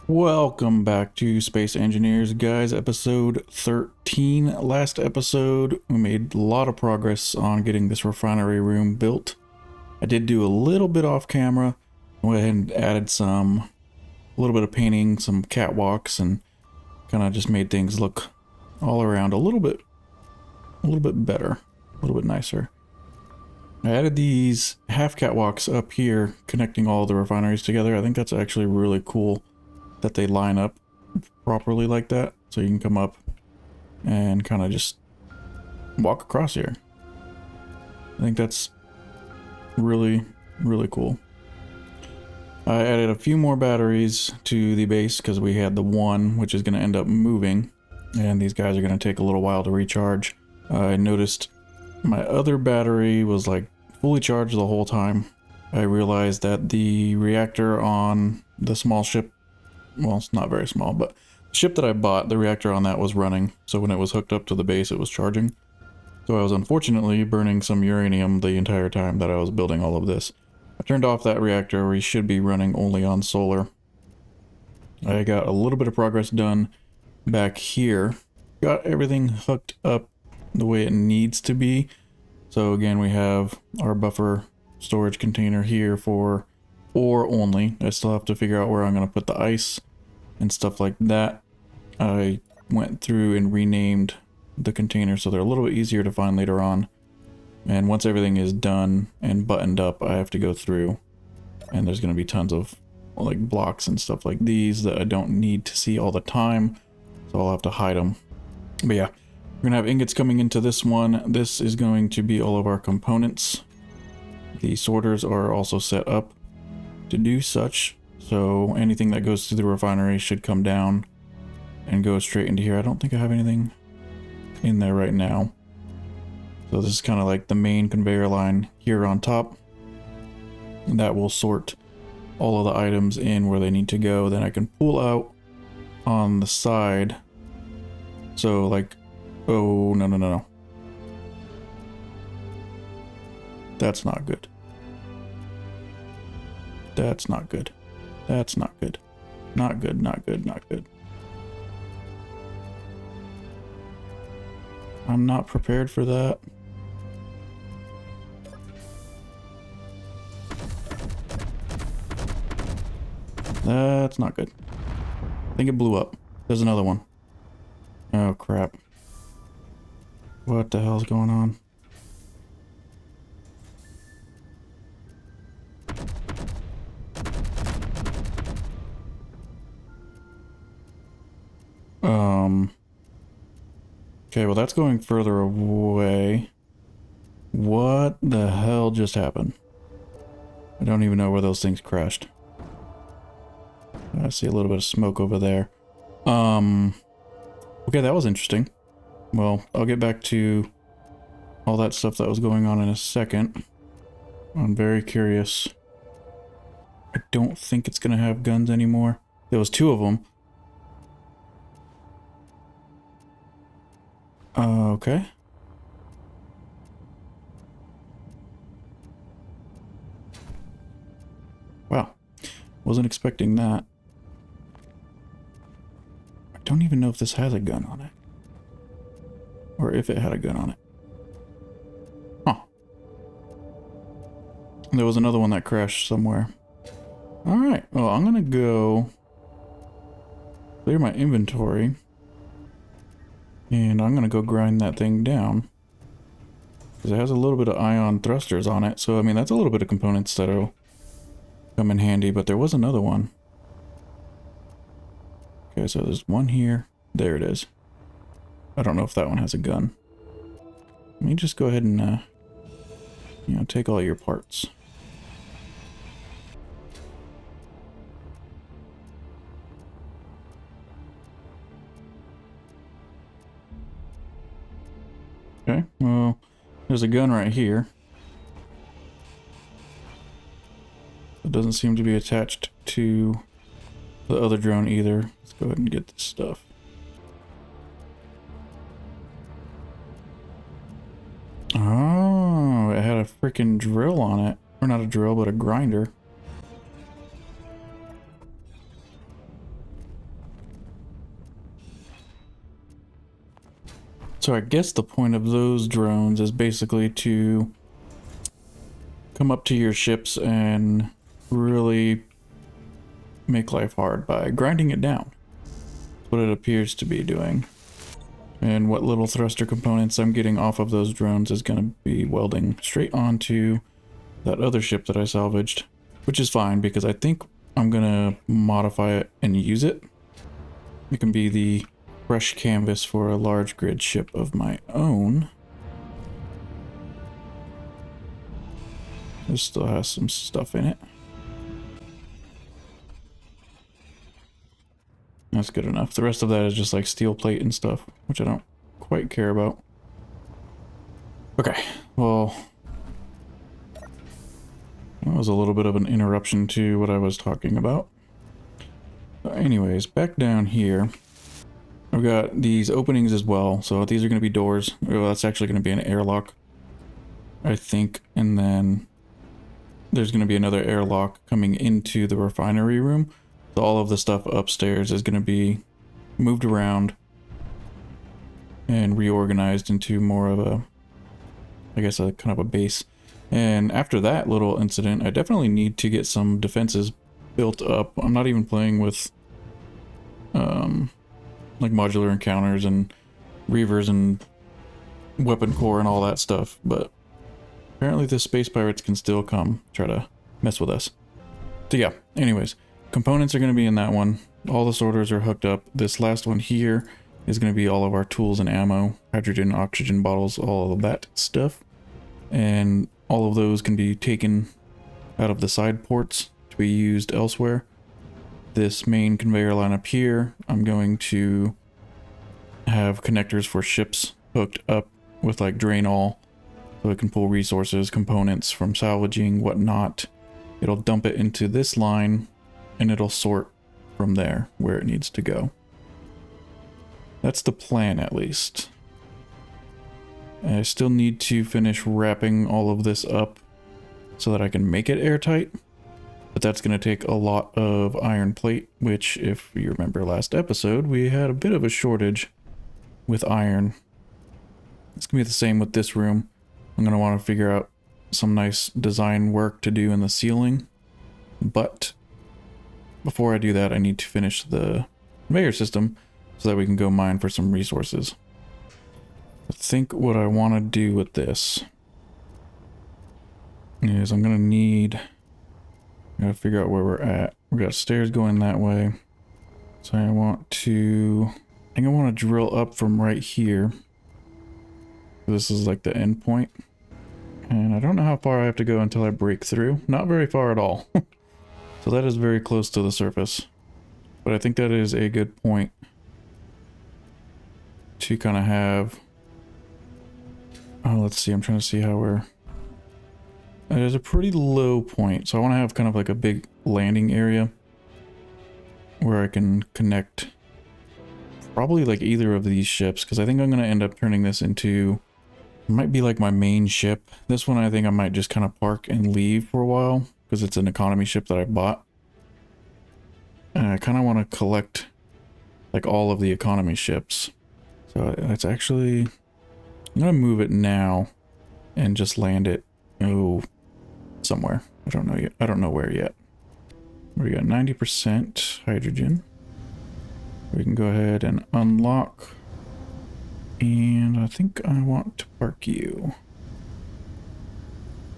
Welcome back to Space Engineers, guys. Episode 13. Last episode, we made a lot of progress on getting this refinery room built. I did do a little bit off camera. Went ahead and added a little bit of painting, some catwalks, and kind of just made things look all around a little bit better, a little bit nicer. I added these half catwalks up here, connecting all the refineries together. I think that's actually really cool that they line up properly like that, so you can come up and kind of just walk across here. I think that's really cool. I added a few more batteries to the base because we had the one which is going to end up moving, and these guys are going to take a little while to recharge. I noticed my other battery was like fully charged the whole time. I realized that the reactor on the small ship, well, it's not very small, but the ship that I bought, the reactor on that was running. So when it was hooked up to the base, it was charging. So I was unfortunately burning some uranium the entire time that I was building all of this. I turned off that reactor. We should be running only on solar. I got a little bit of progress done back here. Got everything hooked up the way it needs to be. So again, we have our buffer storage container here for ore only. I still have to figure out where I'm going to put the ice and stuff like that. I went through and renamed the containers so they're a little bit easier to find later on. And once everything is done and buttoned up, I have to go through, and there's going to be tons of like blocks and stuff like these that I don't need to see all the time, so I'll have to hide them. But yeah, we're going to have ingots coming into this one. This is going to be all of our components. The sorters are also set up to do such, so anything that goes through the refinery should come down and go straight into here. I don't think I have anything in there right now. So this is kind of like the main conveyor line here on top. And that will sort all of the items in where they need to go. Then I can pull out on the side. So like, oh, no. That's not good. That's not good. That's not good. Not good, not good, not good. I'm not prepared for that. That's not good. I think it blew up. There's another one. Oh, crap. What the hell's going on? Okay, well that's going further away. What the hell just happened? I don't even know where those things crashed. I see a little bit of smoke over there. Okay, that was interesting. Well, I'll get back to all that stuff that was going on in a second. I'm very curious. I don't think it's gonna have guns anymore. There was two of them. Okay. Wow. Wasn't expecting that. I don't even know if this has a gun on it. Or if it had a gun on it. Huh. There was another one that crashed somewhere. Alright, well, I'm gonna go clear my inventory. And I'm gonna go grind that thing down. Because it has a little bit of ion thrusters on it. So, I mean, that's a little bit of components that'll come in handy. But there was another one. Okay, so there's one here. There it is. I don't know if that one has a gun. Let me just go ahead and, take all your parts. Okay, well, there's a gun right here. It doesn't seem to be attached to the other drone either. Let's go ahead and get this stuff. Oh, it had a freaking drill on it. Or not a drill, but a grinder. So I guess the point of those drones is basically to come up to your ships and really make life hard by grinding it down. That's what it appears to be doing. And what little thruster components I'm getting off of those drones is going to be welding straight onto that other ship that I salvaged, which is fine because I think I'm going to modify it and use it. It can be the fresh canvas for a large grid ship of my own. This still has some stuff in it. That's good enough. The rest of that is just like steel plate and stuff, which I don't quite care about. Okay, well, that was a little bit of an interruption to what I was talking about. But anyways, back down here, I've got these openings as well. So these are going to be doors. Well, that's actually going to be an airlock, I think. And then there's going to be another airlock coming into the refinery room. So all of the stuff upstairs is going to be moved around and reorganized into more of a, I guess, a kind of a base. And after that little incident, I definitely need to get some defenses built up. I'm not even playing with like modular encounters and reavers and weapon core and all that stuff, but apparently the space pirates can still come try to mess with us. So yeah, anyways, components are going to be in that one. All the sorters are hooked up. This last one here is going to be all of our tools and ammo, hydrogen, oxygen bottles, all of that stuff. And all of those can be taken out of the side ports to be used elsewhere. This main conveyor line up here, I'm going to have connectors for ships hooked up with like drain all, so it can pull resources, components from salvaging, whatnot. It'll dump it into this line and it'll sort from there where it needs to go. That's the plan, at least. I still need to finish wrapping all of this up so that I can make it airtight. But that's going to take a lot of iron plate, which, if you remember last episode, we had a bit of a shortage with iron. It's going to be the same with this room. I'm going to want to figure out some nice design work to do in the ceiling. But before I do that, I need to finish the conveyor system so that we can go mine for some resources. I think what I want to do with this is I'm going to need... I gotta figure out where we're at. We got stairs going that way. So I want to... I think I want to drill up from right here. This is like the end point. And I don't know how far I have to go until I break through. Not very far at all. So that is very close to the surface. But I think that is a good point to kind of have... Oh, let's see. I'm trying to see how we're... There's a pretty low point, so I want to have kind of like a big landing area where I can connect probably like either of these ships, because I think I'm going to end up turning this into... It might be like my main ship. This one I think I might just kind of park and leave for a while, because it's an economy ship that I bought. And I kind of want to collect like all of the economy ships. So that's actually... I'm going to move it now and just land it, somewhere. I don't know yet. I don't know where yet. We got 90% hydrogen. We can go ahead and unlock. And I think I want to park you.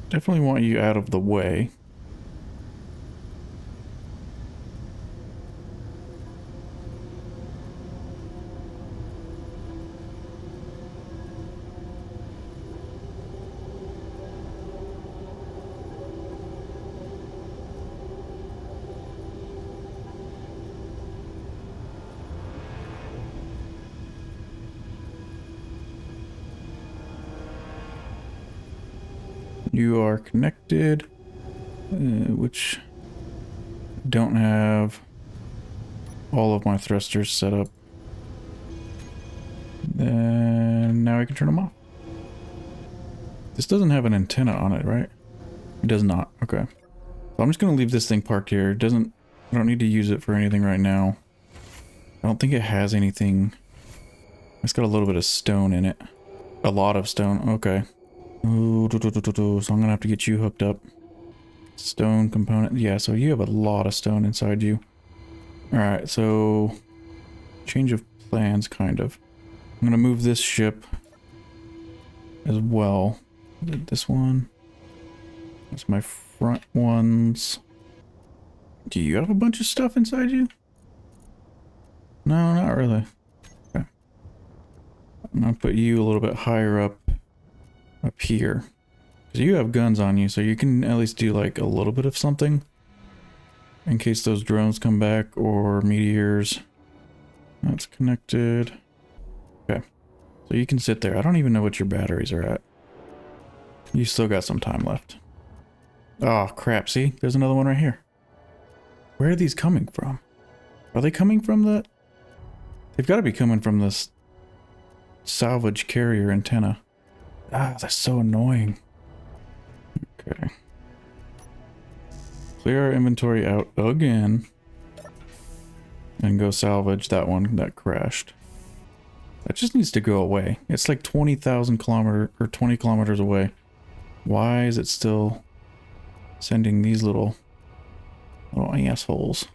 Definitely want you out of the way. You are connected, which don't have all of my thrusters set up. Then now I can turn them off. This doesn't have an antenna on it, right? It does not. Okay. So I'm just going to leave this thing parked here. It doesn't, I don't need to use it for anything right now. I don't think it has anything It's got a little bit of stone in it. A lot of stone. Okay. Ooh, so I'm gonna have to get you hooked up. Stone component. Yeah, so you have a lot of stone inside you. Alright, so change of plans, kind of. I'm gonna move this ship as well. This one. That's my front ones. Do you have a bunch of stuff inside you? No, not really. Okay. I'm gonna put you a little bit higher up here. Because you have guns on you, so you can at least do like a little bit of something. In case those drones come back or meteors. That's connected. Okay. So you can sit there. I don't even know what your batteries are at. You still got some time left. Oh, crap. See? There's another one right here. Where are these coming from? Are they coming from the... They've got to be coming from this salvage carrier antenna. Ah, that's so annoying. Okay. Clear our inventory out again. And go salvage that one that crashed. That just needs to go away. It's like 20,000 kilometers or 20 kilometers away. Why is it still sending these little assholes?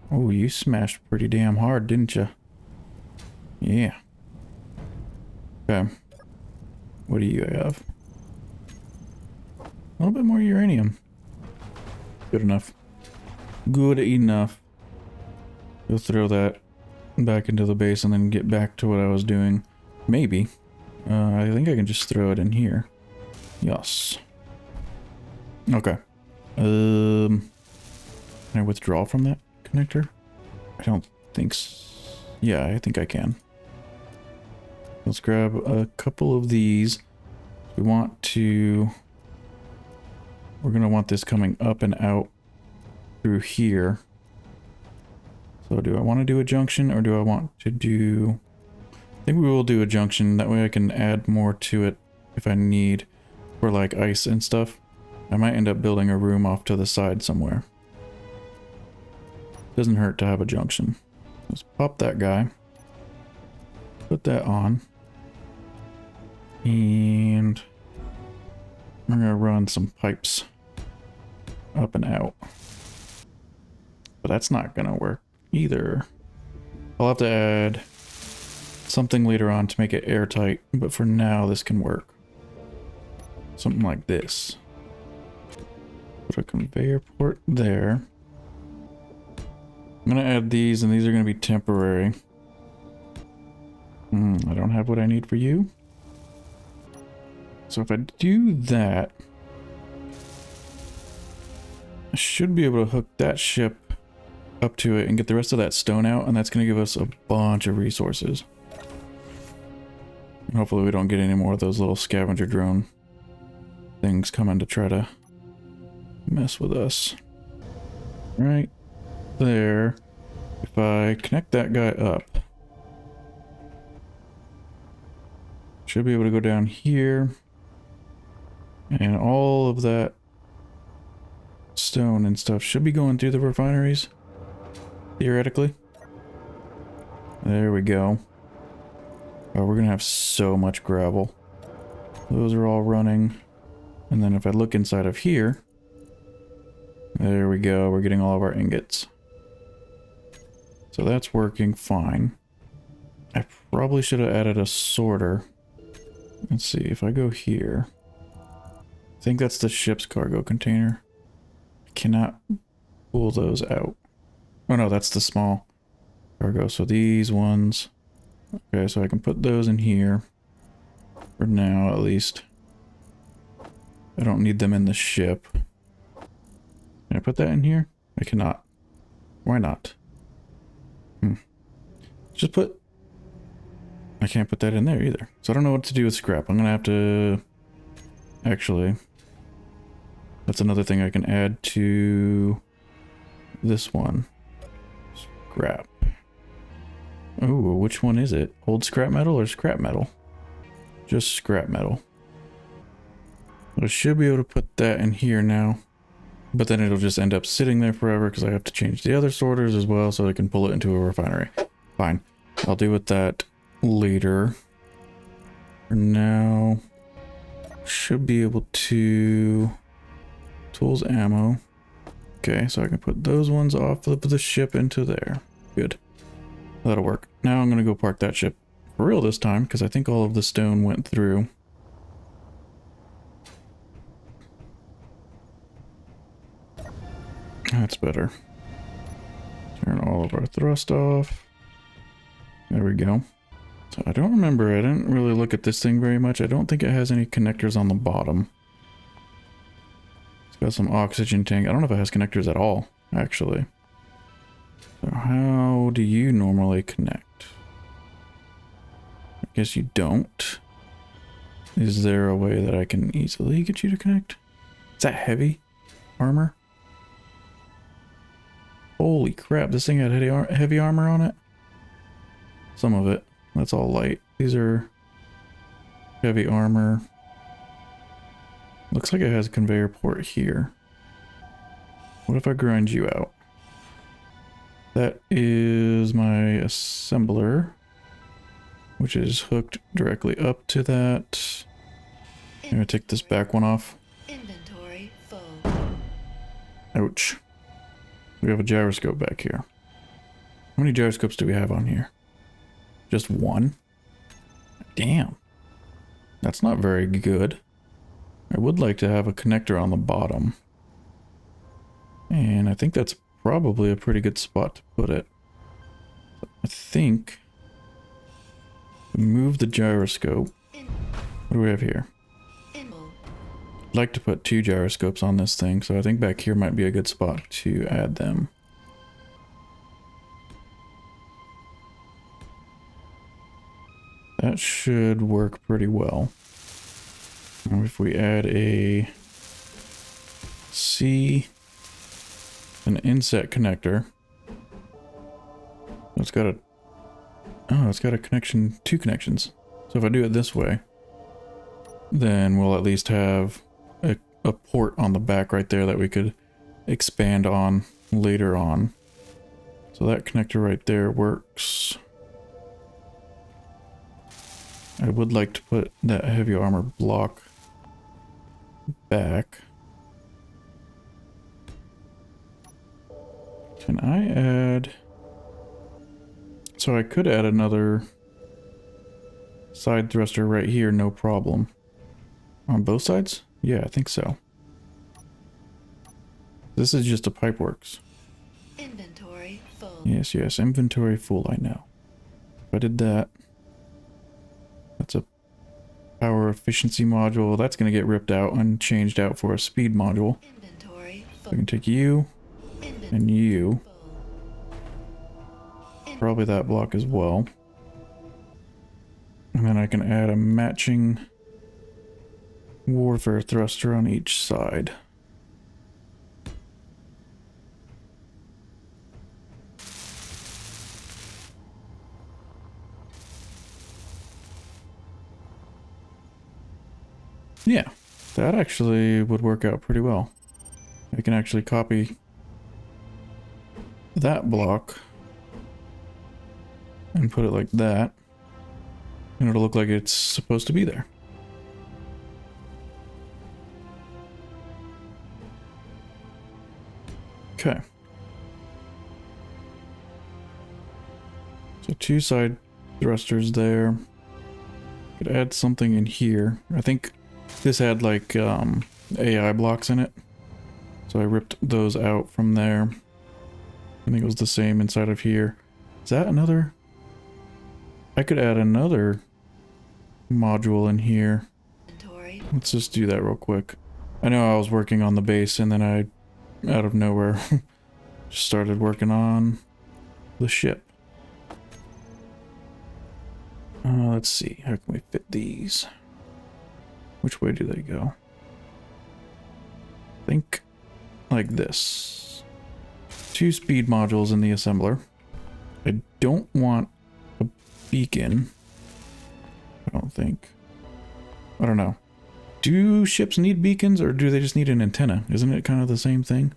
Oh, you smashed pretty damn hard, didn't you? Yeah. Okay. What do you have? A little bit more uranium. Good enough. Good enough. We'll throw that back into the base and then get back to what I was doing. Maybe. I think I can just throw it in here. Yes. Okay. Can I withdraw from that connector? I don't think so. Yeah, I think I can. Let's grab a couple of these. We're gonna want this coming up and out through here. So do I want to do a junction or do I want to do... I think we will do a junction. That way I can add more to it if I need for like ice and stuff. I might end up building a room off to the side somewhere. Doesn't hurt to have a junction. Let's pop that guy. Put that on. And we're gonna run some pipes up and out. But that's not gonna work either. I'll have to add something later on to make it airtight, but for now this can work. Something like this. Put a conveyor port there. I'm gonna add these, and these are gonna be temporary. I don't have what I need for you. So if I do that, I should be able to hook that ship up to it and get the rest of that stone out, and that's going to give us a bunch of resources. And hopefully we don't get any more of those little scavenger drone things coming to try to mess with us. Right there. If I connect that guy up, should be able to go down here, and all of that stone and stuff should be going through the refineries, theoretically. There we go. Oh, we're gonna have so much gravel. Those are all running. And then if I look inside of here, there we go, we're getting all of our ingots. So that's working fine. I probably should have added a sorter. Let's see, if I go here, I think that's the ship's cargo container. I cannot pull those out. Oh no, that's the small cargo. So these ones. Okay, so I can put those in here. For now, at least. I don't need them in the ship. Can I put that in here? I cannot. Why not? Just put... I can't put that in there either. So I don't know what to do with scrap. I'm gonna have to... Actually... That's another thing I can add to... this one. Scrap. Ooh, which one is it? Old scrap metal or scrap metal? Just scrap metal. I should be able to put that in here now. But then it'll just end up sitting there forever because I have to change the other sorters as well so I can pull it into a refinery. Fine. I'll deal with that later. For now, should be able to... Tools, ammo. Okay, so I can put those ones off of the ship into there. Good. That'll work. Now I'm going to go park that ship for real this time, because I think all of the stone went through. That's better. Turn all of our thrust off. There we go. So I don't remember, I didn't really look at this thing very much. I don't think it has any connectors on the bottom. It's got some oxygen tank. I don't know if it has connectors at all, actually. So how do you normally connect? I guess you don't. Is there a way that I can easily get you to connect? Is that heavy armor? Holy crap, this thing had heavy armor on it? Some of it. That's all light. These are heavy armor. Looks like it has a conveyor port here. What if I grind you out? That is my assembler, which is hooked directly up to that. I'm gonna take this back one off. Inventory full. Ouch. We have a gyroscope back here. How many gyroscopes do we have on here? Just one? Damn. That's not very good. I would like to have a connector on the bottom. And I think that's probably a pretty good spot to put it. I think... Move the gyroscope. What do we have here? I'd like to put 2 gyroscopes on this thing, so I think back here might be a good spot to add them. That should work pretty well. Now if we add a C, an inset connector. It's got a... Oh, it's got a connection, 2 connections. So if I do it this way, then we'll at least have a port on the back right there that we could expand on later on. So that connector right there works. I would like to put that heavy armor block back. Can I add... So I could add another side thruster right here, no problem. On both sides? Yeah, I think so. This is just a pipeworks. Inventory full. Yes, yes, inventory full, I know. If I did that, that's a power efficiency module. That's going to get ripped out and changed out for a speed module. Inventory full. We can take you and you. Probably that block as well. And then I can add a matching warfare thruster on each side. Yeah, that actually would work out pretty well. I can actually copy that block and put it like that, and it'll look like it's supposed to be there. Okay. So 2 side thrusters there. Could add something in here. I think this had like AI blocks in it, so I ripped those out from there. I think it was the same inside of here. Is that another? I could add another module in here. Let's just do that real quick. I know I was working on the base and then I, out of nowhere, just started working on the ship. Let's see, how can we fit these? Which way do they go? I think like this. 2 speed modules in the assembler. I don't want a beacon. I don't think. I don't know. Do ships need beacons or do they just need an antenna? Isn't it kind of the same thing?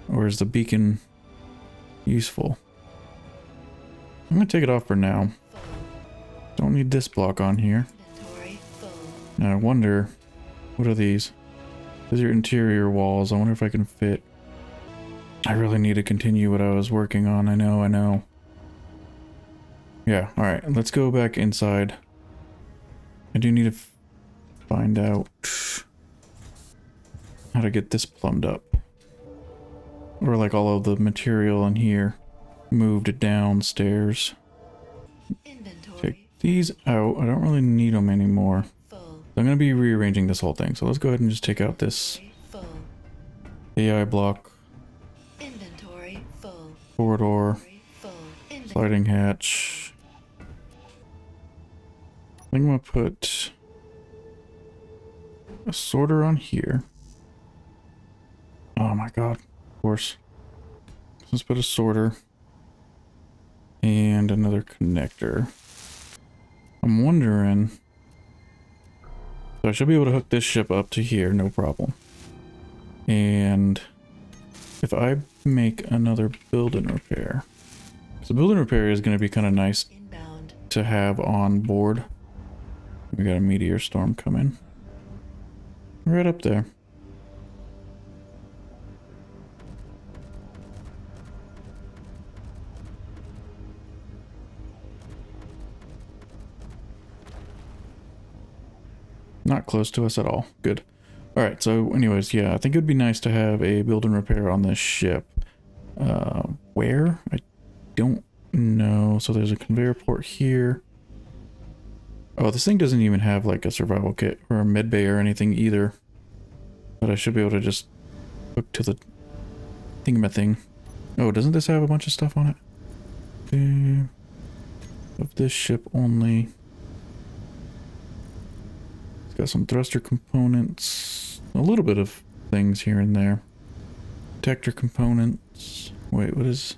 Or is the beacon useful? I'm gonna take it off for now. Full. Don't need this block on here. Inventory full. Now I wonder, what are these? These are interior walls. I wonder if I can fit. I really need to continue what I was working on. I know. Yeah, alright. Let's go back inside. I do need to find out how to get this plumbed up. Or like all of the material in here moved downstairs. Inventory Take these out. I don't really need them anymore. full. So I'm going to be rearranging this whole thing. So let's go ahead and just take out this Full. AI block, Inventory full. corridor, Full. Inventory. sliding hatch. I think I'm going to put a sorter on here. Oh my god, of course. Let's put a sorter and another connector. I'm wondering, so I should be able to hook this ship up to here, no problem. And if I make another build and repair, so build and repair is going to be kind of nice Inbound. to have on board. We got a meteor storm coming right up there. Not close to us at all. Good. Alright, so anyways, yeah, I think it would be nice to have a build and repair on this ship. Where? I don't know. So there's a conveyor port here. Oh, this thing doesn't even have like a survival kit or a med bay or anything either. But I should be able to just hook to the thingamathing. Oh, doesn't this have a bunch of stuff on it? Of this ship only. It's got some thruster components. A little bit of things here and there. Detector components. Wait, what is...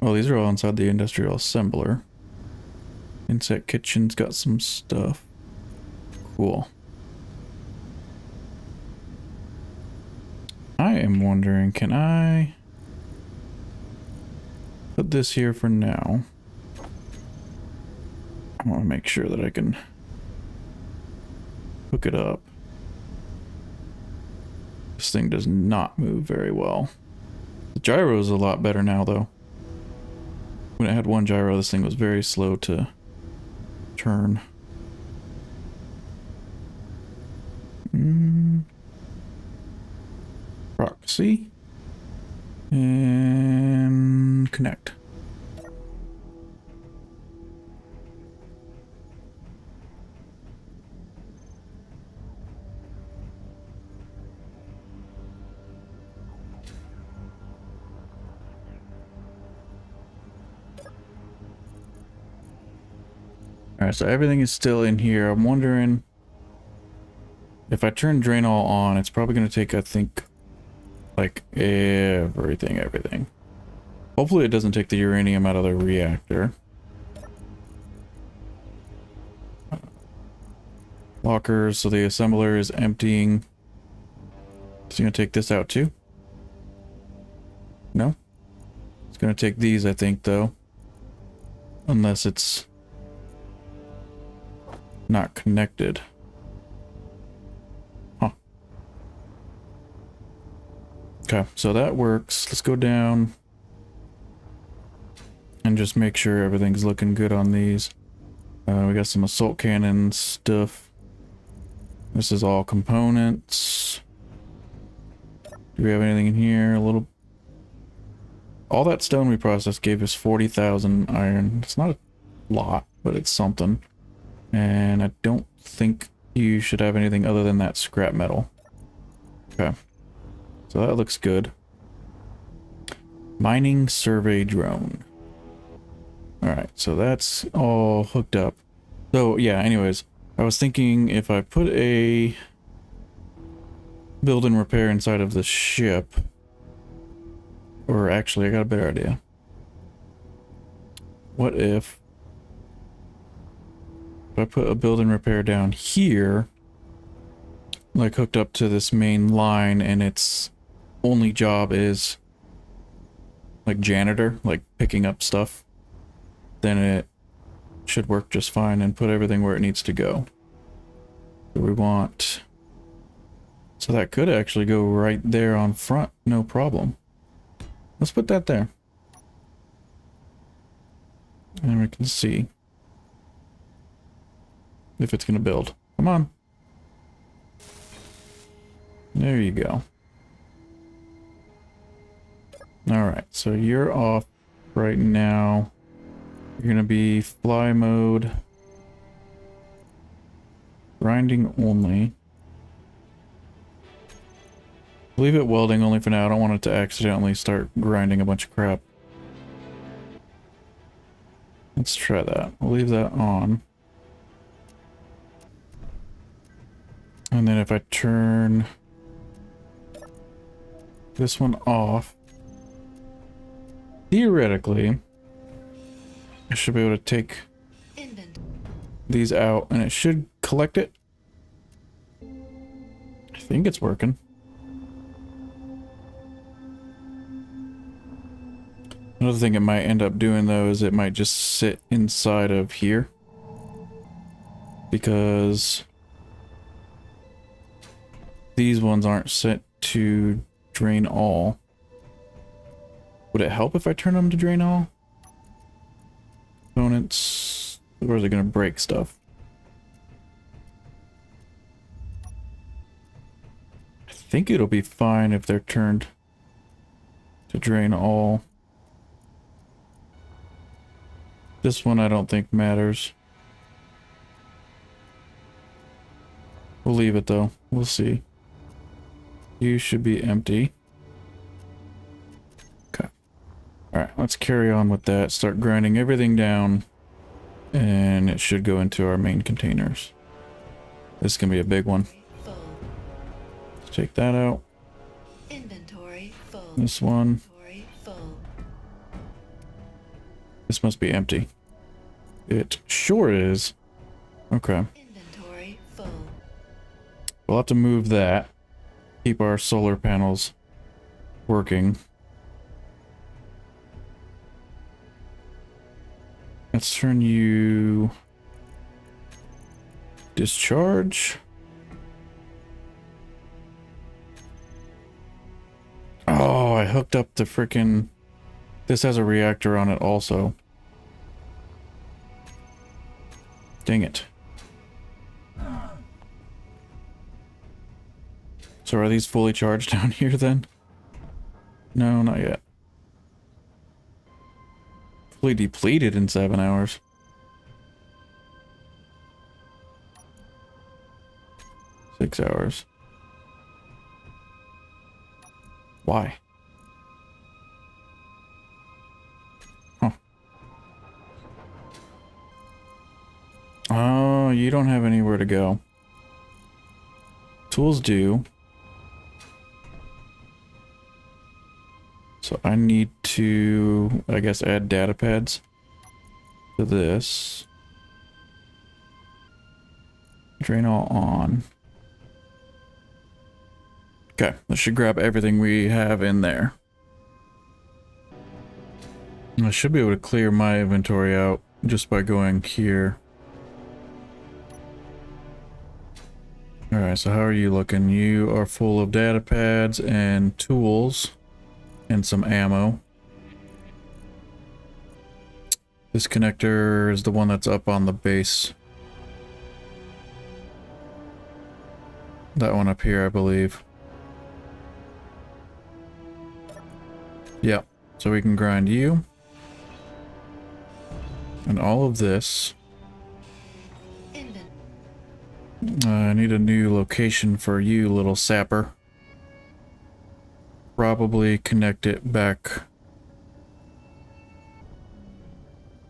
Oh, these are all inside the industrial assembler. Insect kitchen's got some stuff. Cool. I am wondering, can I put this here for now? I want to make sure that I can hook it up. This thing does not move very well. The gyro is a lot better now, though. When it had one gyro, this thing was very slow to turn. Proxy. And connect. Alright, so everything is still in here. I'm wondering if I turn drain all on, it's probably going to take, I think, like everything. Hopefully it doesn't take the uranium out of the reactor. Lockers, so the assembler is emptying. It's going to take this out too? No? It's going to take these, I think, though. Unless it's not connected. Huh. Okay, so that works. Let's go down and just make sure everything's looking good on these. We got some assault cannon stuff. This is all components. Do we have anything in here? A little... All that stone we processed gave us 40,000 iron. It's not a lot, but it's something. And I don't think you should have anything other than that scrap metal. Okay. So that looks good. Mining survey drone. Alright, so that's all hooked up. So yeah, anyways, I was thinking if I put a build and repair inside of the ship, or actually I got a better idea. What if I put a build and repair down here, like hooked up to this main line, and its only job is like janitor, like picking up stuff? then it should work just fine and put everything where it needs to go. So we want... So that could actually go right there on front, no problem. Let's put that there. And we can see if it's going to build. Come on. There you go. Alright, so you're off right now. You're going to be fly mode. Grinding only. Leave it welding only for now. I don't want it to accidentally start grinding a bunch of crap. Let's try that. We'll leave that on. And then if I turn this one off, theoretically, I should be able to take these out and it should collect it. I think it's working. Another thing it might end up doing though is it might just sit inside of here, because these ones aren't set to drain all. Would it help if I turn them to drain all? Components, or is it going to break stuff? I think it'll be fine if they're turned to drain all. This one I don't think matters. We'll leave it though. We'll see. You should be empty. Okay. Alright, let's carry on with that. Start grinding everything down. And it should go into our main containers. This is going to be a big one. Full. Let's take that out. Inventory full. This one. Inventory full. This must be empty. It sure is. Okay. Inventory full. We'll have to move that. Keep our solar panels working. Let's turn you... discharge. Oh, I hooked up the frickin'... This has a reactor on it also. Dang it. So are these fully charged down here then? No, not yet. Fully depleted in 7 hours. Six hours. Why? Huh. Oh, you don't have anywhere to go. Tools do. So I need to, I guess, add data pads to this. Drain all on. Okay, that should grab everything we have in there. I should be able to clear my inventory out just by going here. Alright, so how are you looking? You are full of data pads and tools and some ammo. This connector is the one that's up on the base. That one up here, I believe. Yeah, so we can grind you. And all of this. I need a new location for you, little sapper. Probably connect it back.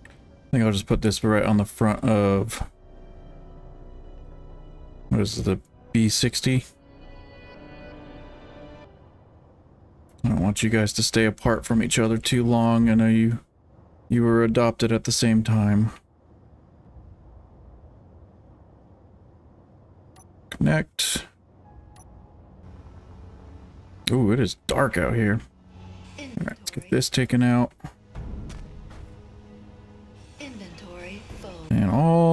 I think I'll just put this right on the front of... What is it, the B60? I don't want you guys to stay apart from each other too long. I know you were adopted at the same time. Connect. Ooh, it is dark out here. Alright, let's get this taken out.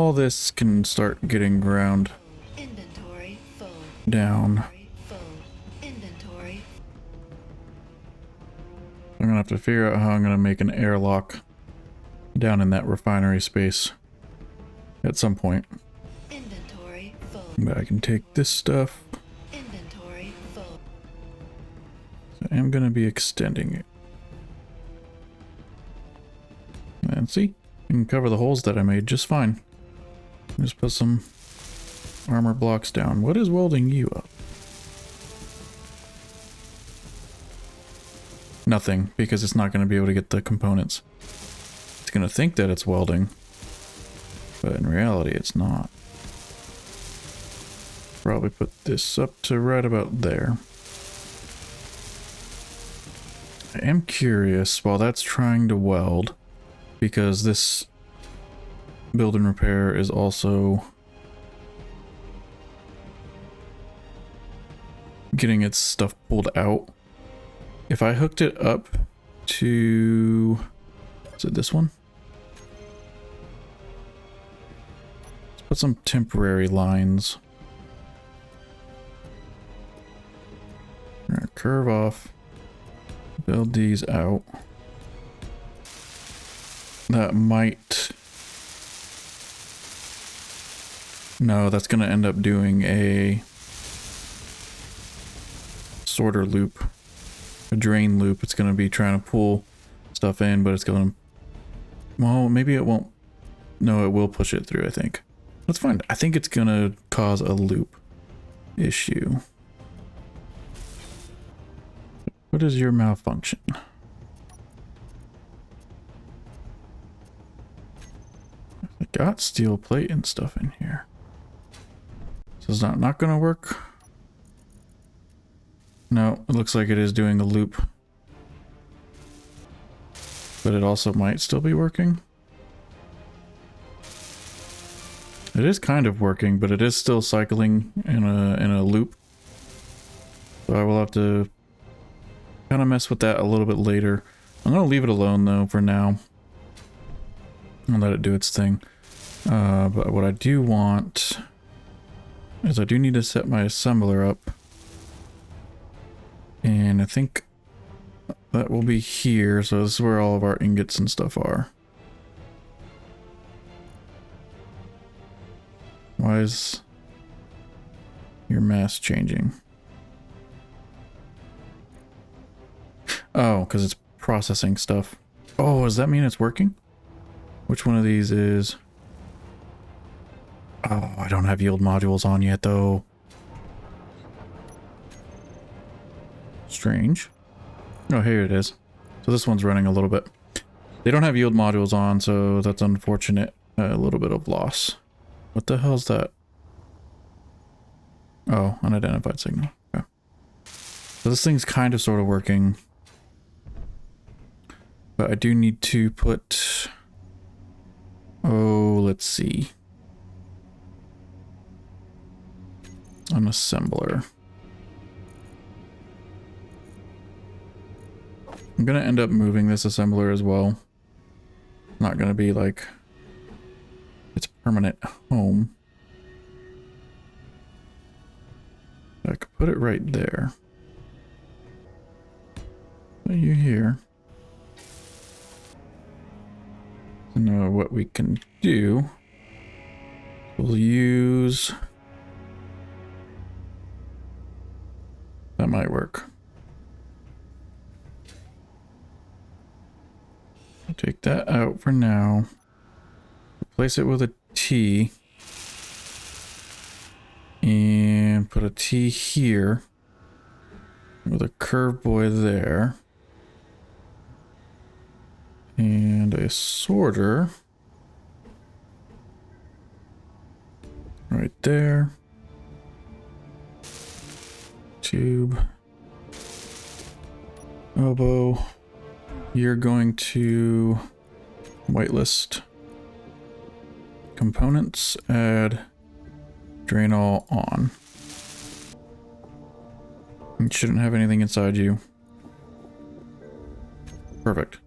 all this can start getting ground Inventory full. down. Inventory full. Inventory. I'm gonna have to figure out how I'm gonna make an airlock down in that refinery space at some point. Inventory full. But I can take this stuff. Inventory full. So I am gonna be extending it. And see, you can cover the holes that I made just fine. Just put some armor blocks down. What is welding you up? Nothing, because it's not going to be able to get the components. It's going to think that it's welding, but in reality it's not. Probably put this up to right about there. I am curious, while that's trying to weld, because this build and repair is also getting its stuff pulled out. If I hooked it up to, is it this one? Let's put some temporary lines. We're gonna curve off, build these out. That might, no, that's gonna end up doing a sorter loop. A drain loop. It's going to be trying to pull stuff in, but it's going to, well, maybe it won't. No, it will push it through, I think. Let's find, I think it's going to cause a loop issue. What is your malfunction? I got steel plate and stuff in here. So it's not going to work. No, it looks like it is doing a loop. But it also might still be working. It is kind of working, but it is still cycling in a loop. So I will have to kind of mess with that a little bit later. I'm going to leave it alone though for now. I'll let it do its thing. But what I do want is I do need to set my assembler up. And I think that will be here, so this is where all of our ingots and stuff are. Why is your mass changing? Oh, because it's processing stuff. Oh, does that mean it's working? Which one of these is... Oh, I don't have yield modules on yet, though. Strange. Oh, here it is. So this one's running a little bit. They don't have yield modules on, so that's unfortunate. A little bit of loss. What the hell's that? Oh, unidentified signal. Okay. So this thing's kind of sort of working. But I do need to put... Oh, let's see. An assembler. I'm gonna end up moving this assembler as well. Not gonna be like its permanent home. I could put it right there. Put you here. So now what we can do, we'll use, that might work. Take that out for now. Replace it with a T. And put a T here. With a curve boy there. And a sorter. Right there. Tube. Elbow. You're going to whitelist components, add drain all on. It shouldn't have anything inside you. Perfect.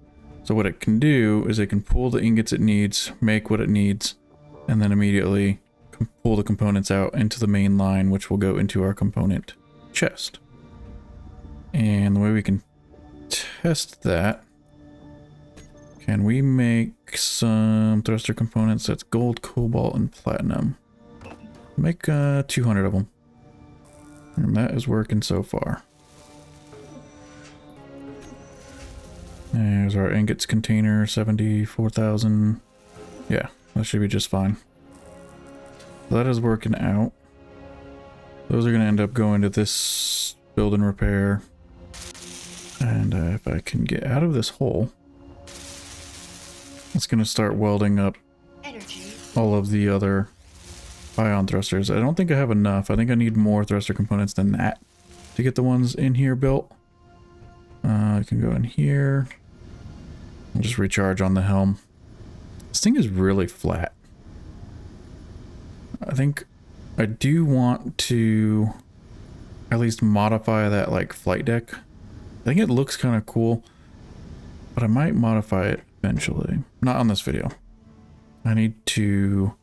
So what it can do is it can pull the ingots it needs, make what it needs, and then immediately pull the components out into the main line, which will go into our component chest. And the way we can test that, can we make some thruster components that's gold, cobalt, and platinum? Make 200 of them. And that is working so far. There's our ingots container, 74,000. Yeah, that should be just fine. That is working out. Those are going to end up going to this build and repair. And if I can get out of this hole, it's going to start welding up Energy. all of the other ion thrusters. I don't think I have enough. I think I need more thruster components than that to get the ones in here built. I can go in here. I'll just recharge on the helm. This thing is really flat. I think I do want to at least modify that like flight deck. I think it looks kind of cool, but I might modify it eventually. Not on this video. I need to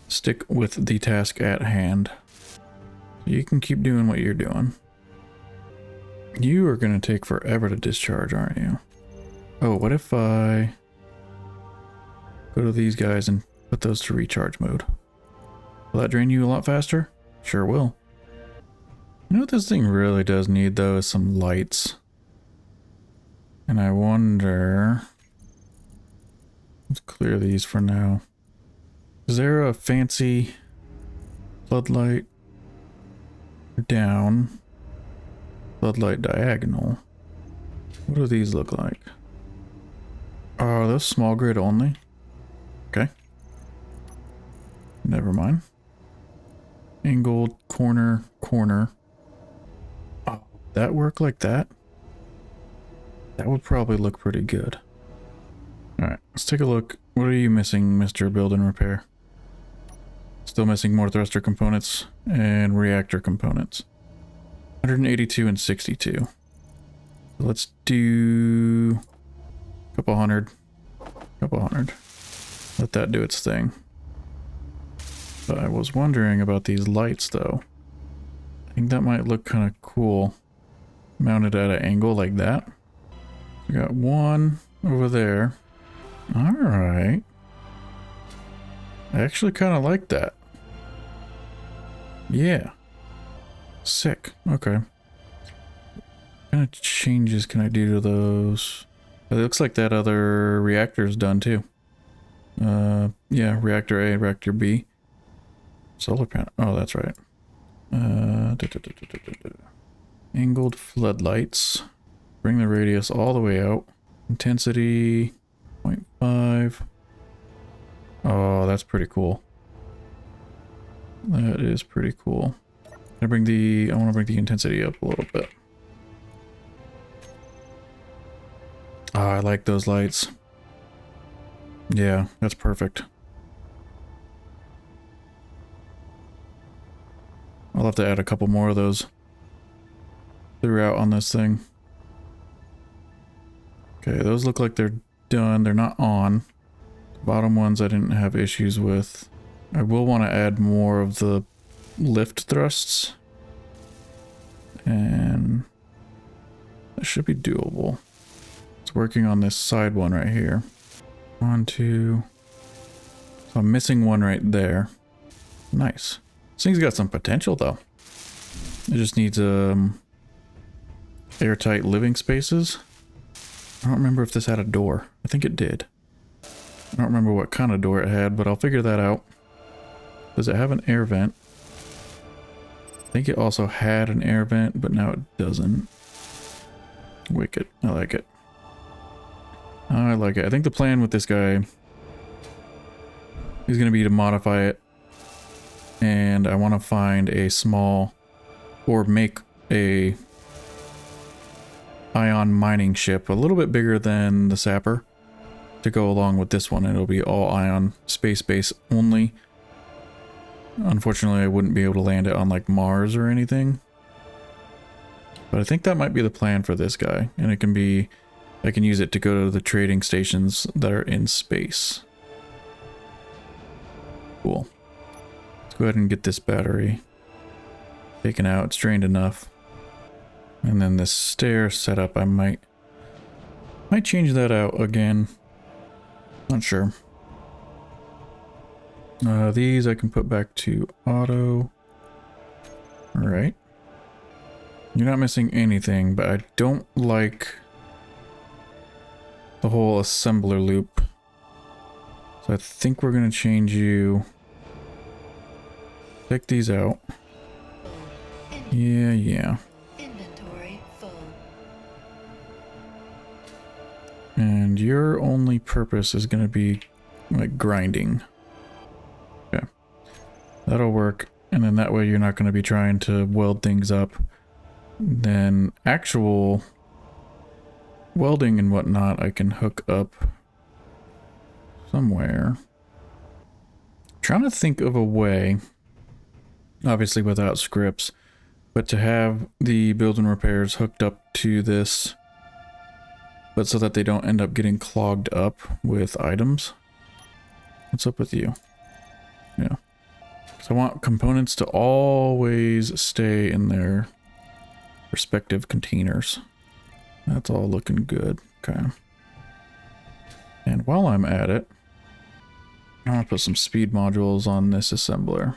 stick with the task at hand. You can keep doing what you're doing. You are going to take forever to discharge, aren't you? Oh, what if I go to these guys and put those to recharge mode? Will that drain you a lot faster? Sure will. You know what this thing really does need though is some lights. And I wonder... Let's clear these for now. Is there a fancy floodlight down? Floodlight diagonal. What do these look like? Are those small grid only? Okay. Never mind. Angled corner, corner. Oh, that work like that? That would probably look pretty good. Alright, let's take a look. What are you missing, Mr. Build and Repair? Still missing more thruster components and reactor components. 182 and 62. So let's do a couple hundred. Let that do its thing. But I was wondering about these lights though. I think that might look kind of cool mounted at an angle like that. We got one over there. All right. I actually kind of like that. Yeah. Sick. Okay. What kind of changes can I do to those? It looks like that other reactor's done too. Yeah, reactor A, reactor B. Solar panel. Oh, that's right. Angled floodlights. Bring the radius all the way out. Intensity 0.5. Oh, that's pretty cool. That is pretty cool. I want to bring the intensity up a little bit. Oh, I like those lights. Yeah, that's perfect. I'll have to add a couple more of those throughout on this thing. Okay, those look like they're done. They're not on. The bottom ones I didn't have issues with. I will want to add more of the lift thrusts. And that should be doable. It's working on this side one right here. 1, 2. So I'm missing one right there. Nice. This thing's got some potential though. It just needs airtight living spaces. I don't remember if this had a door. I think it did. I don't remember what kind of door it had, but I'll figure that out. Does it have an air vent? I think it also had an air vent, but now it doesn't. Wicked. I like it. I like it. I think the plan with this guy is going to be to modify it. And I want to find a small, or make a ion mining ship a little bit bigger than the Sapper to go along with this one. It'll be all ion space base only. Unfortunately, I wouldn't be able to land it on like Mars or anything. But I think that might be the plan for this guy. And it can be, I can use it to go to the trading stations that are in space. Cool. Let's go ahead and get this battery taken out. It's drained enough. And then this stair setup, I might change that out again. Not sure. These I can put back to auto. All right. You're not missing anything, but I don't like the whole assembler loop. So I think we're going to change you. Take these out. Yeah. Inventory full. And your only purpose is going to be like grinding. Okay. That'll work. And then that way you're not going to be trying to weld things up. Then actual welding and whatnot I can hook up somewhere. Trying to think of a way, obviously without scripts, but to have the build and repairs hooked up to this, but so that they don't end up getting clogged up with items. What's up with you? Yeah. So I want components to always stay in their respective containers. That's all looking good. Okay. And while I'm at it, I'm gonna put some speed modules on this assembler.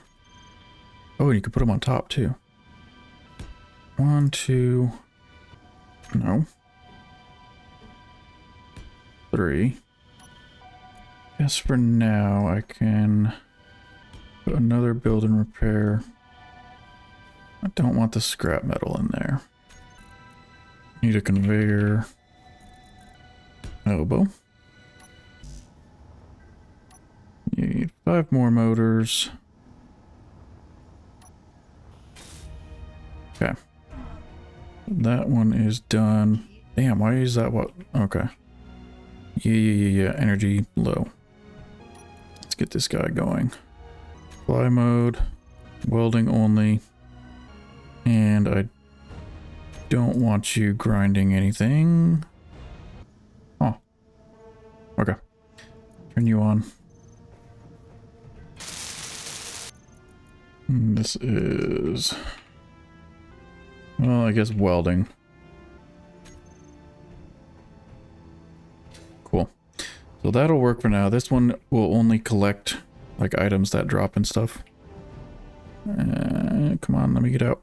Oh, and you can put them on top too. 1, 2, no. 3. Guess for now I can put another build and repair. I don't want the scrap metal in there. Need a conveyor. Elbow. You need 5 more motors. Okay. That one is done. Damn, why is that what? Okay. Yeah. Energy low. Let's get this guy going. Fly mode. Welding only. And I don't want you grinding anything. Oh. Okay. Turn you on. This is... well, I guess welding. Cool. So that'll work for now. This one will only collect like items that drop and stuff. Come on, let me get out.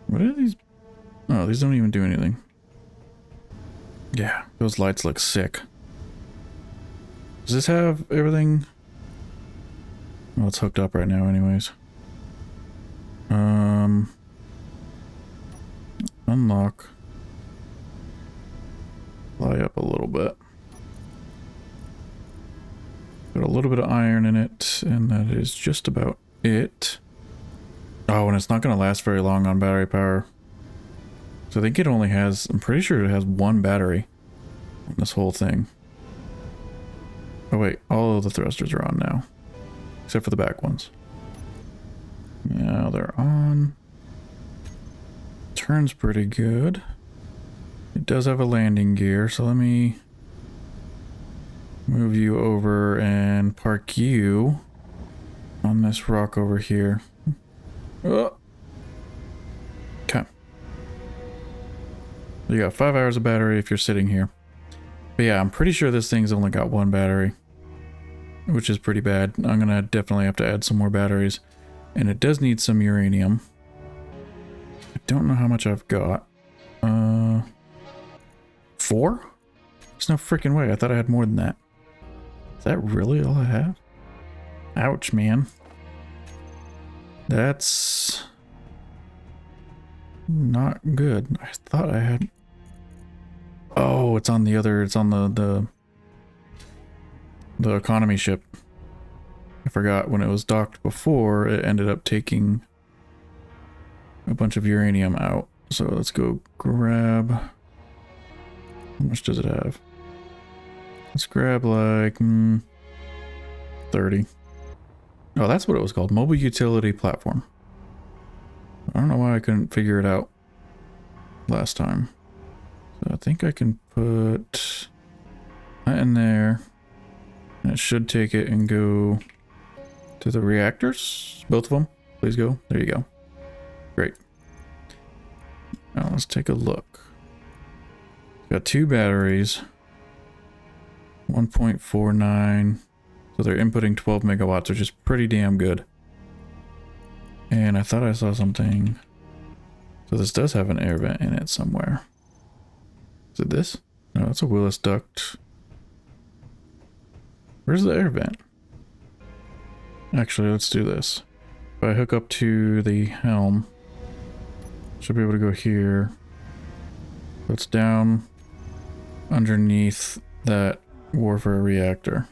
What are these? Oh, these don't even do anything. Yeah, those lights look sick. Does this have everything? Well, it's hooked up right now anyways. Unlock. Fly up a little bit. Got a little bit of iron in it, and that is just about it. Oh, and it's not going to last very long on battery power. So I think it only has, I'm pretty sure it has 1 battery on this whole thing. Oh wait, all of the thrusters are on now. Except for the back ones. Now they're on. Turns pretty good. It does have a landing gear, so let me move you over and park you on this rock over here. Oh. Okay. You got 5 hours of battery if you're sitting here. But yeah, I'm pretty sure this thing's only got 1 battery, which is pretty bad. I'm gonna definitely have to add some more batteries. And it does need some uranium. I don't know how much I've got. 4? There's no freaking way. I thought I had more than that. Is that really all I have? Ouch, man. That's not good. I thought I had... oh, it's on the other... it's on the economy ship. I forgot when it was docked before, it ended up taking a bunch of uranium out. So let's go grab... how much does it have? Let's grab like 30. Oh, that's what it was called. Mobile Utility Platform. I don't know why I couldn't figure it out last time. So I think I can put That in there. And it should take it and go to the reactors. Both of them. Please go. There you go. Great. Now let's take a look. Got 2 batteries. 1.49. So they're inputting 12 megawatts, which is pretty damn good. And I thought I saw something. So this does have an air vent in it somewhere. Is it this? No, it's a Willis duct. Where's the air vent? Actually, let's do this. If I hook up to the helm, should be able to go here. It's down underneath that warfare reactor.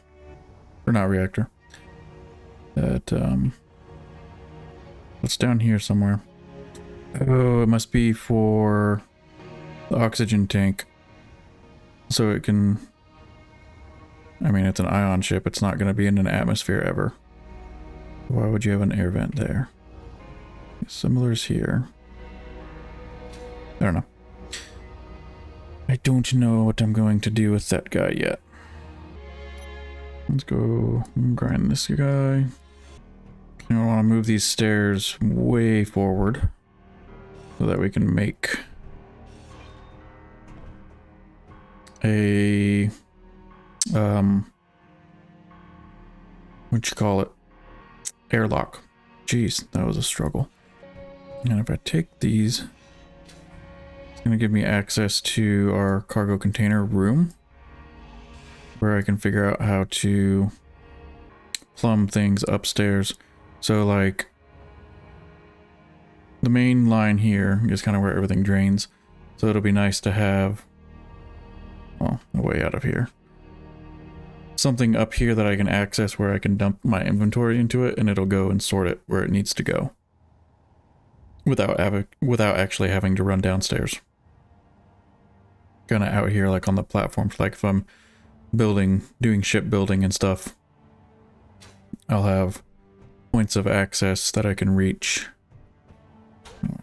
Or not reactor. That, it's down here somewhere. Oh, it must be for the oxygen tank. So it can... I mean, it's an ion ship. It's not going to be in an atmosphere ever. Why would you have an air vent there? Similars here. I don't know. I don't know what I'm going to do with that guy yet. Let's go grind this guy. I want to move these stairs way forward so that we can make a what you call it, airlock. Jeez, that was a struggle. And if I take these, it's going to give me access to our cargo container room where I can figure out how to plumb things upstairs. So like the main line here is kind of where everything drains. So it'll be nice to have, well, a way out of here. Something up here that I can access where I can dump my inventory into it and it'll go and sort it where it needs to go. Without actually having to run downstairs. Kind of out here like on the platforms, like if I'm doing shipbuilding and stuff, I'll have points of access that I can reach.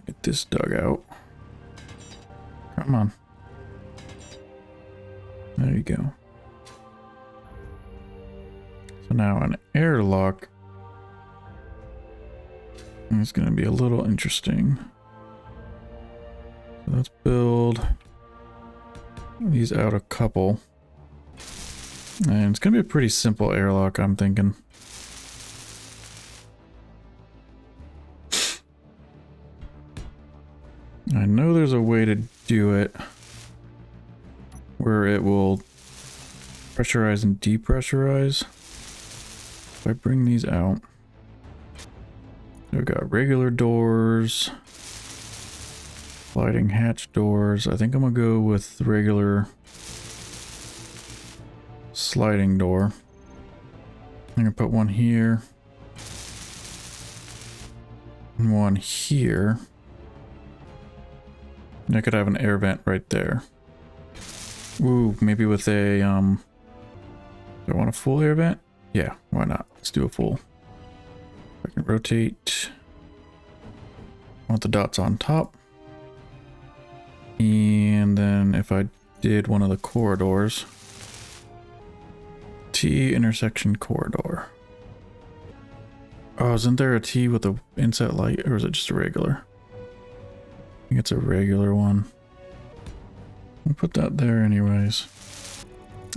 Get this dug out. Come on. There you go. So now an airlock is going to be a little interesting. So let's build these out a couple. And it's going to be a pretty simple airlock, I'm thinking. I know there's a way to do it where it will pressurize and depressurize. If I bring these out, we've got regular doors, sliding hatch doors. I think I'm gonna go with regular sliding door. I'm gonna put one here and one here. And I could have an air vent right there. Ooh, maybe with a, do I want a full air vent? Yeah, why not? Let's do a full. I can rotate. I want the dots on top. And then if I did one of the corridors, T intersection corridor. Oh, isn't there a T with the inset light, or is it just a regular? I think it's a regular one. I'll put that there anyways.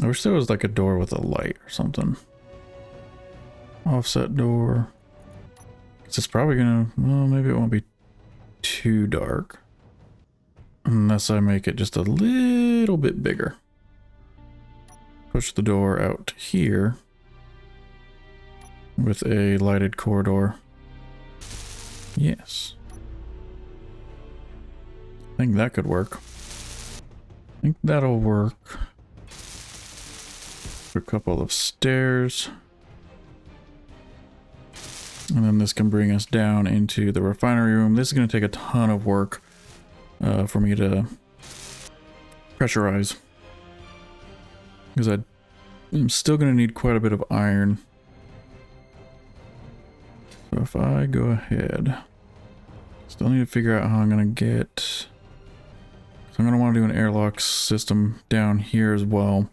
I wish there was like a door with a light or something. Offset door. Cause it's probably gonna, well, maybe it won't be too dark. Unless I make it just a little bit bigger. Push the door out here with a lighted corridor. Yes. I think that could work. I think that'll work. A couple of stairs. And then this can bring us down into the refinery room. This is going to take a ton of work for me to pressurize. Because I'm still going to need quite a bit of iron. So if I go ahead, still need to figure out how I'm going to get... So I'm going to want to do an airlock system down here as well.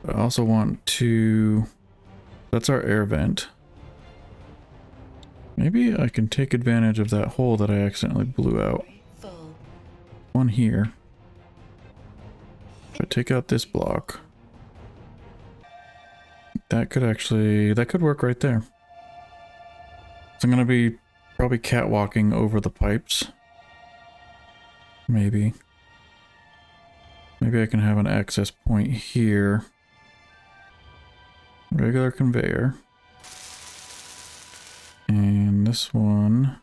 I also want to... That's our air vent. Maybe I can take advantage of that hole that I accidentally blew out. Full. One here. If I take out this block, that could work right there. So I'm gonna be probably catwalking over the pipes. Maybe I can have an access point here. Regular conveyor. And this one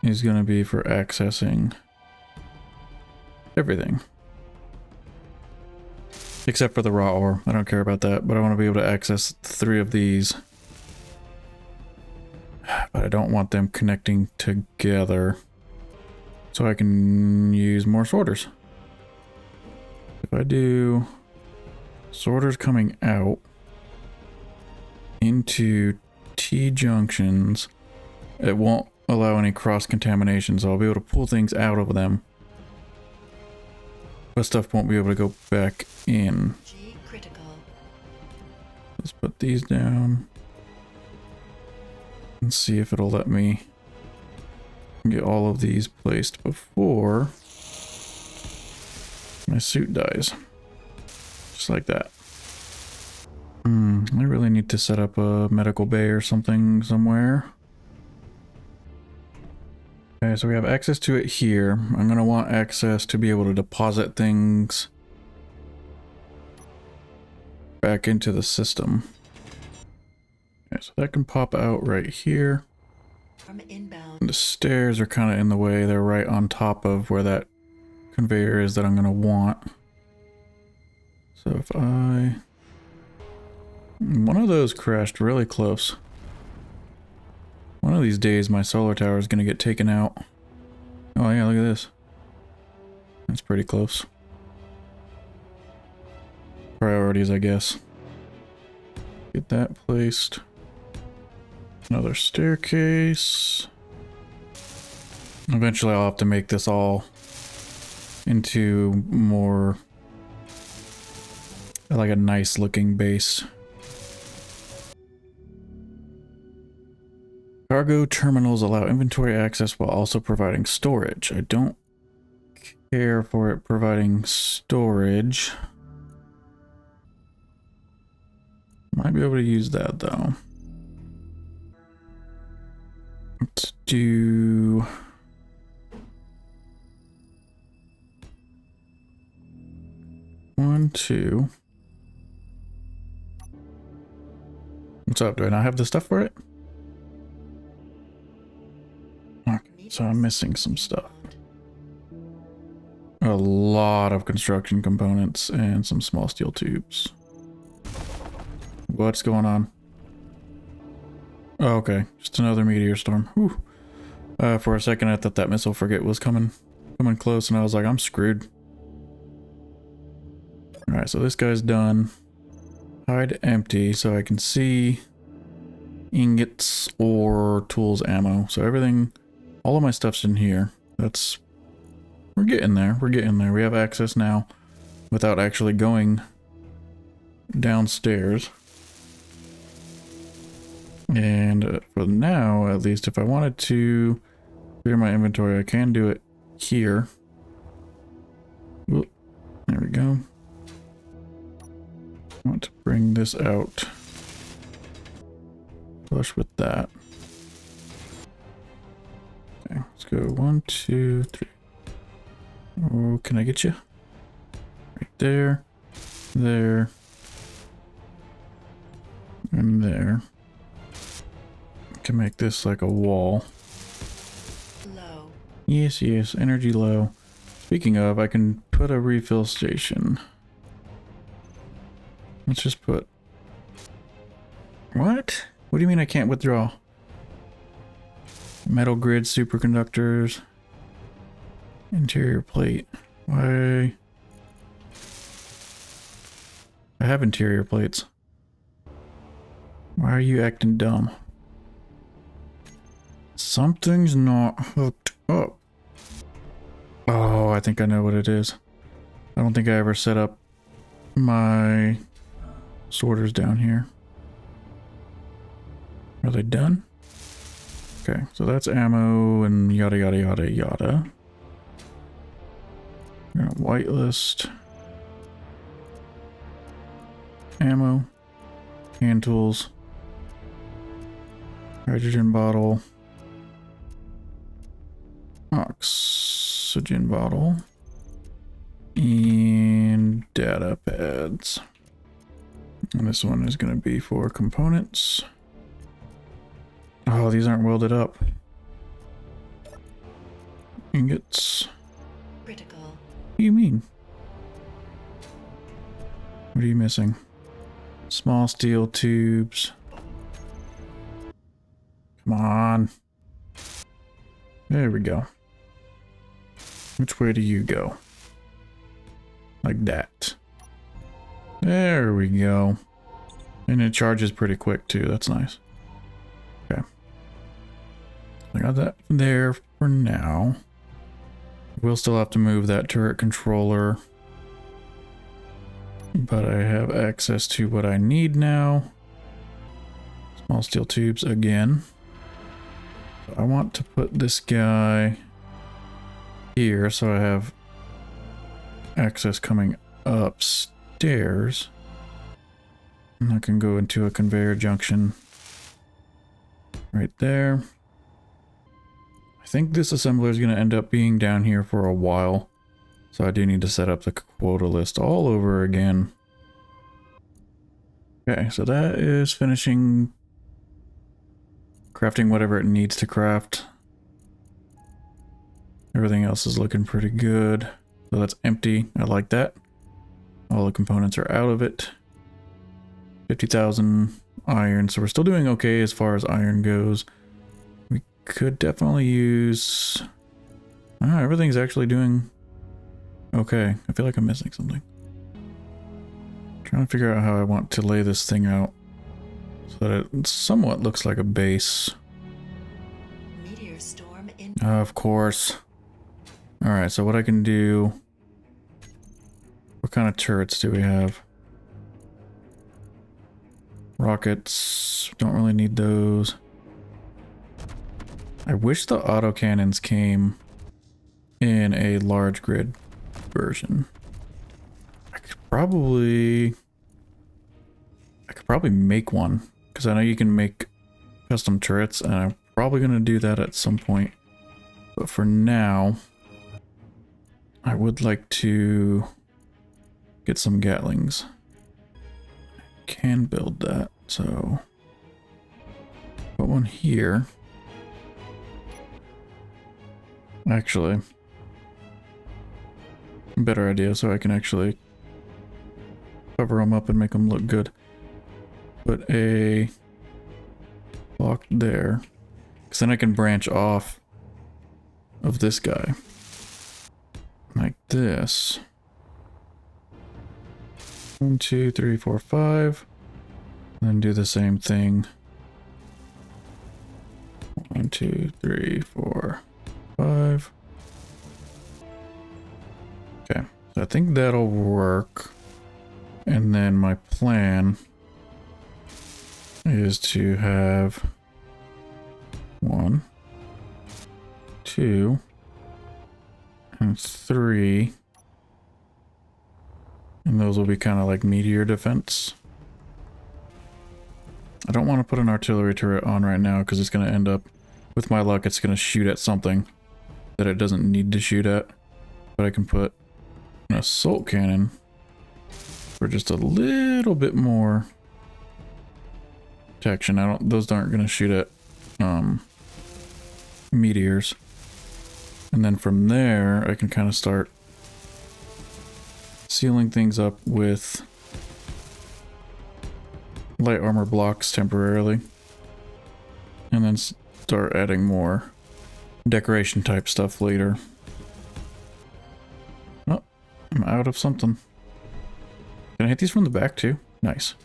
is gonna be for accessing everything. Except for the raw ore. I don't care about that, but I want to be able to access 3 of these. But I don't want them connecting together. So I can use more sorters. If I do sorters coming out into T junctions, it won't allow any cross contamination, so I'll be able to pull things out of them. But stuff won't be able to go back in. G critical. Let's put these down. And see if it'll let me get all of these placed before my suit dies. Just like that. I really need to set up a medical bay or something somewhere. Okay, so we have access to it here. I'm going to want access to be able to deposit things back into the system. Okay, so that can pop out right here. From inbound. The stairs are kind of in the way. They're right on top of where that conveyor is that I'm going to want. So if I... One of those crashed really close. One of these days my solar tower is going to get taken out. Oh yeah, look at this. That's pretty close. Priorities, I guess. Get that placed. Another staircase. Eventually I'll have to make this all into more like a nice looking base. Cargo terminals allow inventory access while also providing storage. I don't care for it providing storage. Might be able to use that though. Let's do... One, two. What's up? Do I not have the stuff for it? Okay, so I'm missing some stuff. A lot of construction components and some small steel tubes. What's going on? Oh, okay, just another meteor storm. Whew. For a second I thought that missile frigate was coming close and I was like, I'm screwed. Alright, so this guy's done. Hide empty so I can see ingots or tools ammo. So everything, all of my stuff's in here. We're getting there. We're getting there. We have access now without actually going downstairs. And for now, at least, if I wanted to clear my inventory, I can do it here. Oop, there we go. I want to bring this out. Flush with that. Okay, let's go 1, 2, 3. Oh, can I get you? Right there, there, and there. Can make this like a wall. Low. Yes, yes, energy low. Speaking of, I can put a refill station. Let's just put... What? What do you mean I can't withdraw? Metal grid superconductors. Interior plate. Why? I have interior plates. Why are you acting dumb? Something's not hooked up. Oh, I think I know what it is. I don't think I ever set up my sorters down here. Are they done? Okay, so that's ammo and yada yada yada yada. We're gonna whitelist. Ammo. Hand tools. Hydrogen bottle. Oxygen bottle. And data pads. And this one is going to be for components. Oh, these aren't welded up. Ingots. Critical. What do you mean? What are you missing? Small steel tubes. Come on. There we go. Which way do you go? Like that. There we go. And it charges pretty quick too. That's nice. Okay. I got that there for now. We'll still have to move that turret controller. But I have access to what I need now. Small steel tubes again. So I want to put this guy here so I have access coming upstairs. And I can go into a conveyor junction right there. I think this assembler is going to end up being down here for a while. So I do need to set up the quota list all over again. Okay, so that is finishing crafting whatever it needs to craft. Everything else is looking pretty good. So that's empty. I like that. All the components are out of it. 50,000 iron. So we're still doing okay as far as iron goes. We could definitely use... everything's actually doing okay. I feel like I'm missing something. Trying to figure out how I want to lay this thing out so that it somewhat looks like a base. Meteor storm in. Of course. Alright, so what I can do... What kind of turrets do we have? Rockets. Don't really need those. I wish the autocannons came in a large grid version. I could probably make one, because I know you can make custom turrets, and I'm probably going to do that at some point. But for now, I would like to get some Gatlings. Can build that, so put one here. Actually, better idea, so I can actually cover them up and make them look good. Put a block there, because then I can branch off of this guy like this. 1, 2, 3, 4, 5. And then do the same thing. 1, 2, 3, 4, 5. Okay, so I think that'll work. And then my plan is to have 1, 2, and 3. And those will be kind of like meteor defense. I don't want to put an artillery turret on right now because it's going to end up, with my luck, it's going to shoot at something that it doesn't need to shoot at. But I can put an assault cannon for just a little bit more protection. Those aren't going to shoot at meteors. And then from there, I can kind of start sealing things up with light armor blocks temporarily, and then start adding more decoration type stuff later. Oh, I'm out of something. Can I hit these from the back too? Nice.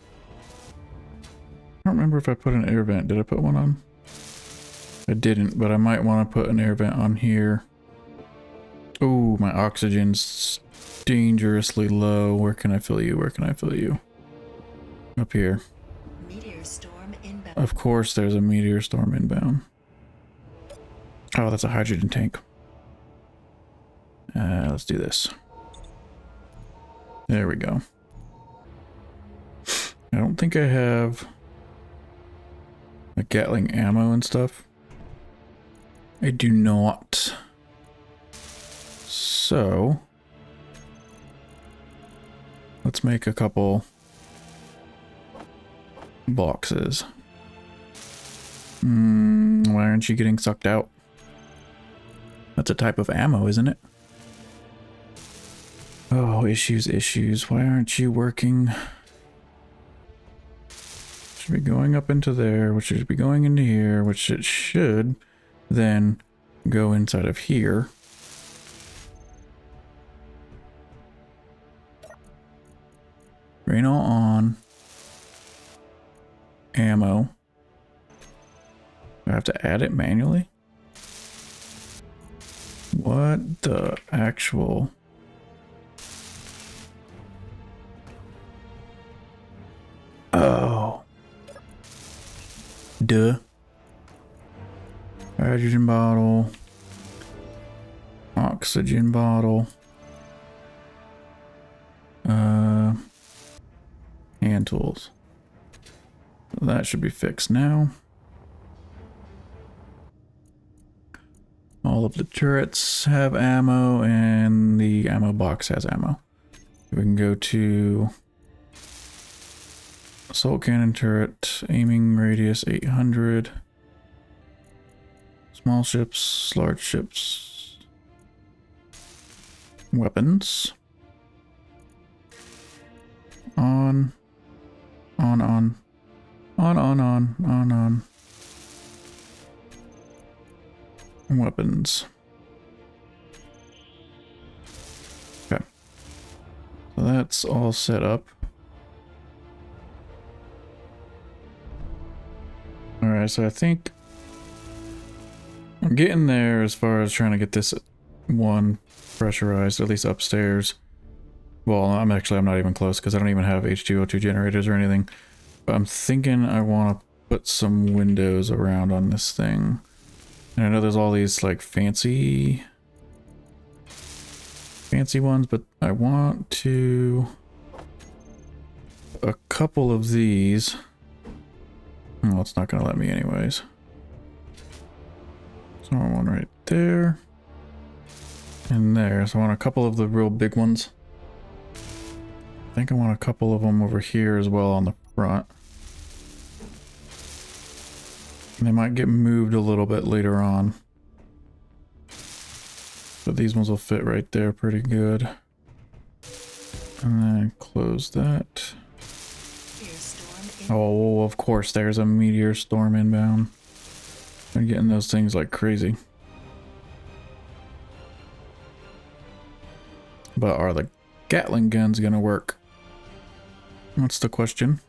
I don't remember if I put an air vent. Did I put one on? I didn't, but I might want to put an air vent on here. Oh, my oxygen's dangerously low. Where can I fill you? Where can I fill you? Up here. Meteor storm inbound. Of course there's a meteor storm inbound. Oh, that's a hydrogen tank. Let's do this. There we go. I don't think I have a Gatling ammo and stuff. I do not. So let's make a couple boxes. Why aren't you getting sucked out? That's a type of ammo, isn't it? Oh, issues. Why aren't you working? Should be going up into there, which should be going into here, which it should then go inside of here. Rain all on. Ammo. Do I have to add it manually? What the actual... Oh. Duh. Hydrogen bottle. Oxygen bottle. Hand tools. So that should be fixed now. All of the turrets have ammo, and the ammo box has ammo. We can go to assault cannon turret, aiming radius 800. Small ships, large ships. Weapons. On. Weapons. Okay. So that's all set up. Alright, so I think I'm getting there as far as trying to get this one pressurized, at least upstairs. Well, I'm not even close because I don't even have H2O2 generators or anything. But I'm thinking I want to put some windows around on this thing. And I know there's all these like fancy ones, but I want to a couple of these. Well, it's not going to let me anyways. So I want one right there and there. So I want a couple of the real big ones. I think I want a couple of them over here as well on the front. And they might get moved a little bit later on. But these ones will fit right there pretty good. And then close that. Oh, of course, there's a meteor storm inbound. I'm getting those things like crazy. But are the Gatling guns gonna work? That's the question.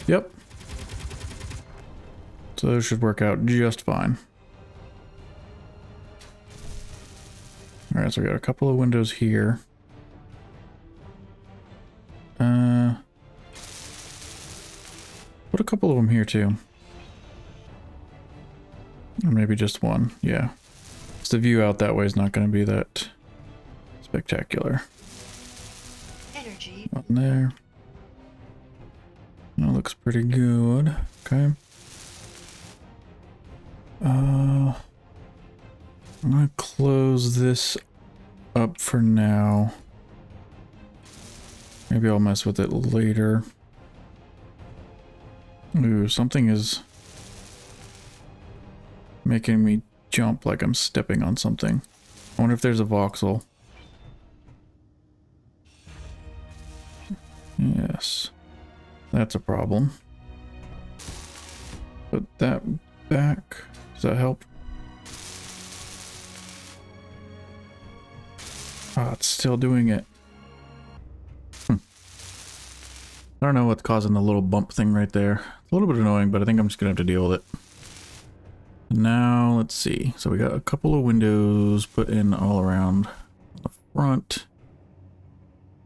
Yep. So those should work out just fine. Alright, so we got a couple of windows here. Put a couple of them here too. Or maybe just one, yeah. So the view out that way is not going to be that spectacular. Energy. On there. That looks pretty good. Okay. I'm gonna close this up for now. Maybe I'll mess with it later. Ooh, something is making me jump like I'm stepping on something. I wonder if there's a voxel. Yes. That's a problem. Put that back. Does that help? Ah, it's still doing it. I don't know what's causing the little bump thing right there. It's a little bit annoying, but I think I'm just gonna have to deal with it. Now, let's see. So we got a couple of windows put in all around the front.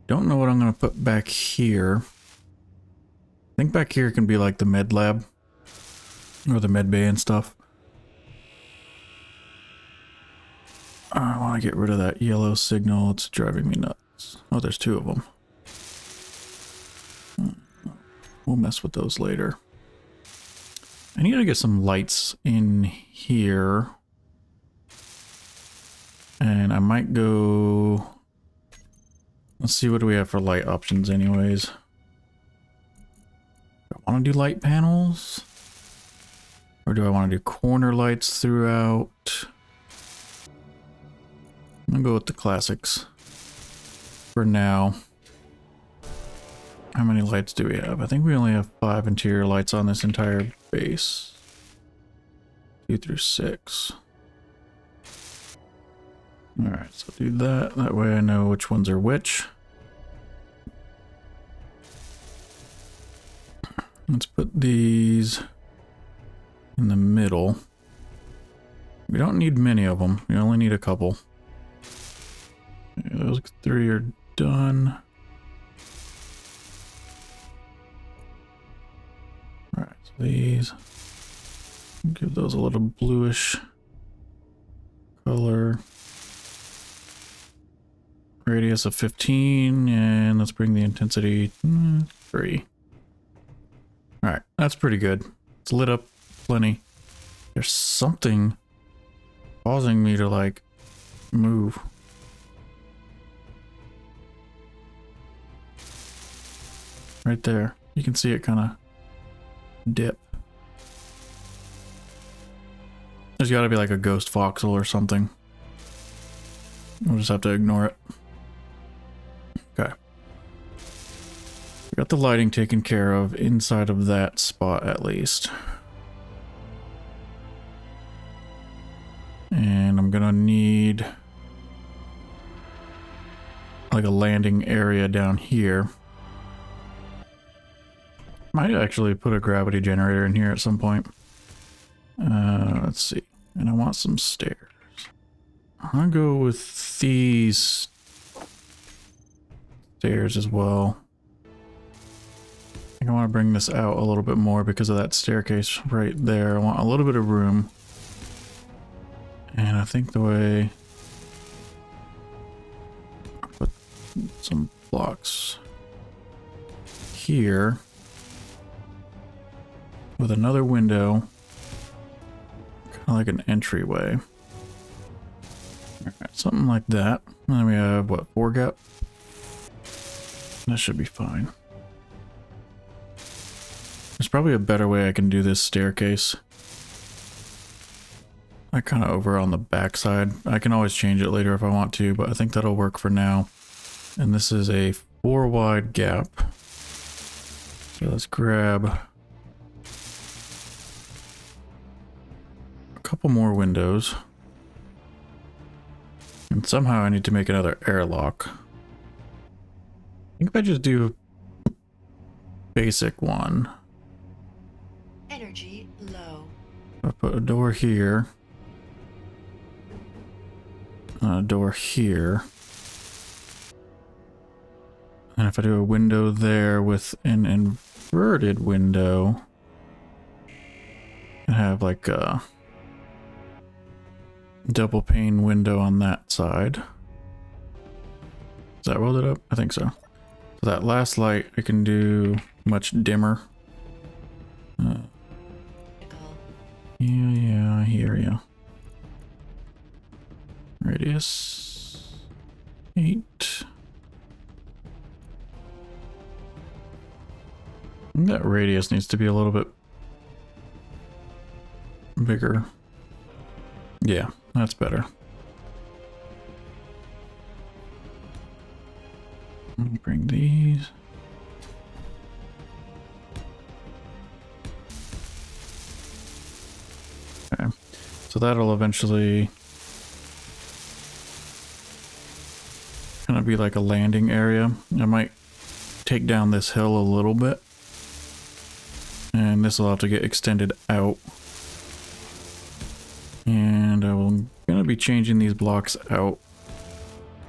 Don't know what I'm going to put back here. I think back here can be like the med lab. Or the med bay and stuff. I want to get rid of that yellow signal. It's driving me nuts. Oh, there's two of them. We'll mess with those later. I need to get some lights in here. And I might go... Let's see, what do we have for light options anyways? Do I want to do light panels? Or do I want to do corner lights throughout? I'm gonna go with the classics for now. How many lights do we have? I think we only have 5 interior lights on this entire base. 2 through 6. Alright, so do that. That way I know which ones are which. Let's put these in the middle. We don't need many of them. We only need a couple. Those 3 are done. Alright, so these. Give those a little bluish color. Radius of 15, and let's bring the intensity 3. Alright, that's pretty good. It's lit up plenty. There's something causing me to, like, move. Right there. You can see it kind of dip. There's got to be like a ghost voxel or something. We'll just have to ignore it. Okay. We got the lighting taken care of inside of that spot at least. And I'm gonna need like a landing area down here. Might actually put a gravity generator in here at some point. Let's see. And I want some stairs. I'll go with these stairs as well. I think I want to bring this out a little bit more because of that staircase right there. I want a little bit of room. And I think the way I'll put some blocks here with another window, kind of like an entryway. Alright, something like that. And then we have, what, 4 gap? That should be fine. There's probably a better way I can do this staircase. Like kind of over on the back side. I can always change it later if I want to, but I think that'll work for now. And this is a 4 wide gap. So let's grab a couple more windows. And somehow I need to make another airlock. I think if I just do basic one. Energy low. I'll put a door here. A door here. And if I do a window there with an inverted window, I have like a double pane window on that side. Is that rolled it up? I think so. So that last light I can do much dimmer. Yeah, I hear you. Radius 8. That radius needs to be a little bit bigger. Yeah, that's better. Let me bring these. Okay, so that'll eventually kind of be like a landing area. I might take down this hill a little bit. And this will have to get extended out. And I'm going to be changing these blocks out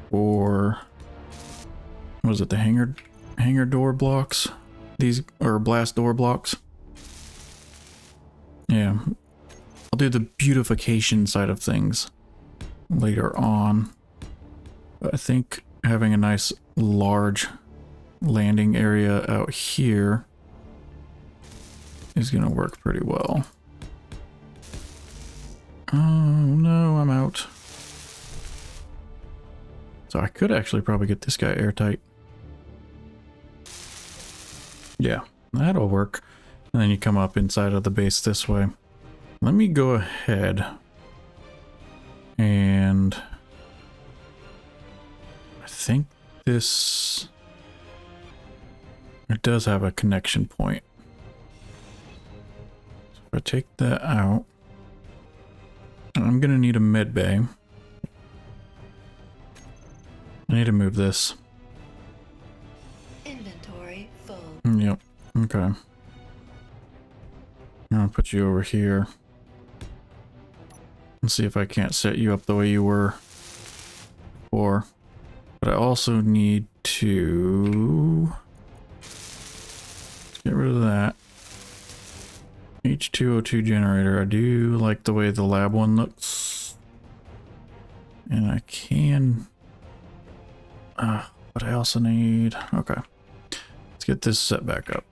for... What was it, the hangar door blocks? These, or blast door blocks? Yeah. I'll do the beautification side of things later on. But I think having a nice large landing area out here is gonna work pretty well. Oh no, I'm out. So I could actually probably get this guy airtight. Yeah, that'll work. And then you come up inside of the base this way. Let me go ahead and I think this, it does have a connection point. So if I take that out, I'm gonna need a med bay. I need to move this. Inventory full. Yep. Okay. I'm gonna put you over here. And see if I can't set you up the way you were before. But I also need to get rid of that. H2O2 generator. I do like the way the lab one looks. And I can... but I also need... Okay. Let's get this set back up.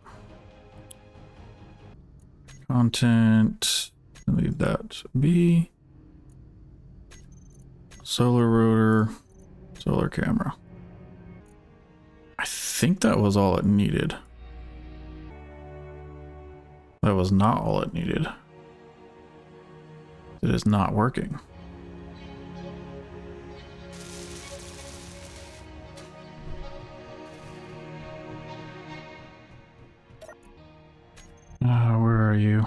Content. Leave that be. Solar rotor. Solar camera. I think that was all it needed. That was not all it needed. It is not working. Where are you?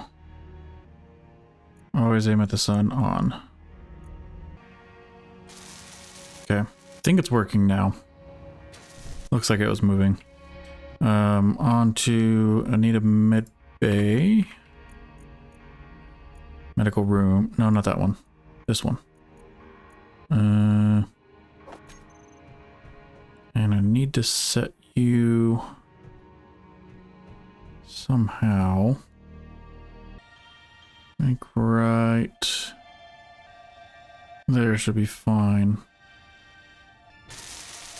Always aim at the sun. On. Okay. I think it's working now. Looks like it was moving. On to... I need a med bay. Medical room. No, not that one. This one. And I need to set you... somehow. Like right there should be fine.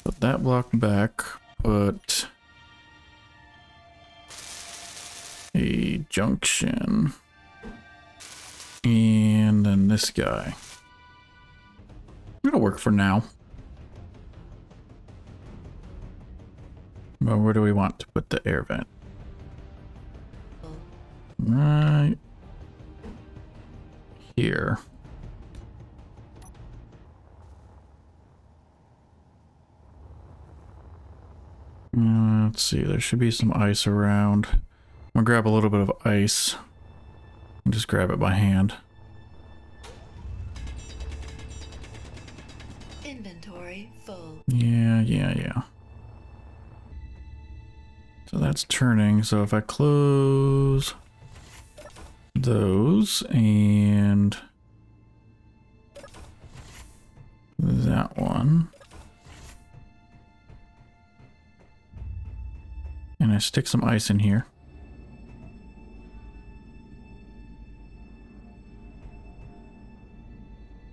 Put that block back. Put a junction. And then this guy. It'll work for now. But where do we want to put the air vent? Right here. Let's see, there should be some ice around. I'm gonna grab a little bit of ice and just grab it by hand. Inventory full. Yeah. So that's turning. So if I close those and that one, and I stick some ice in here,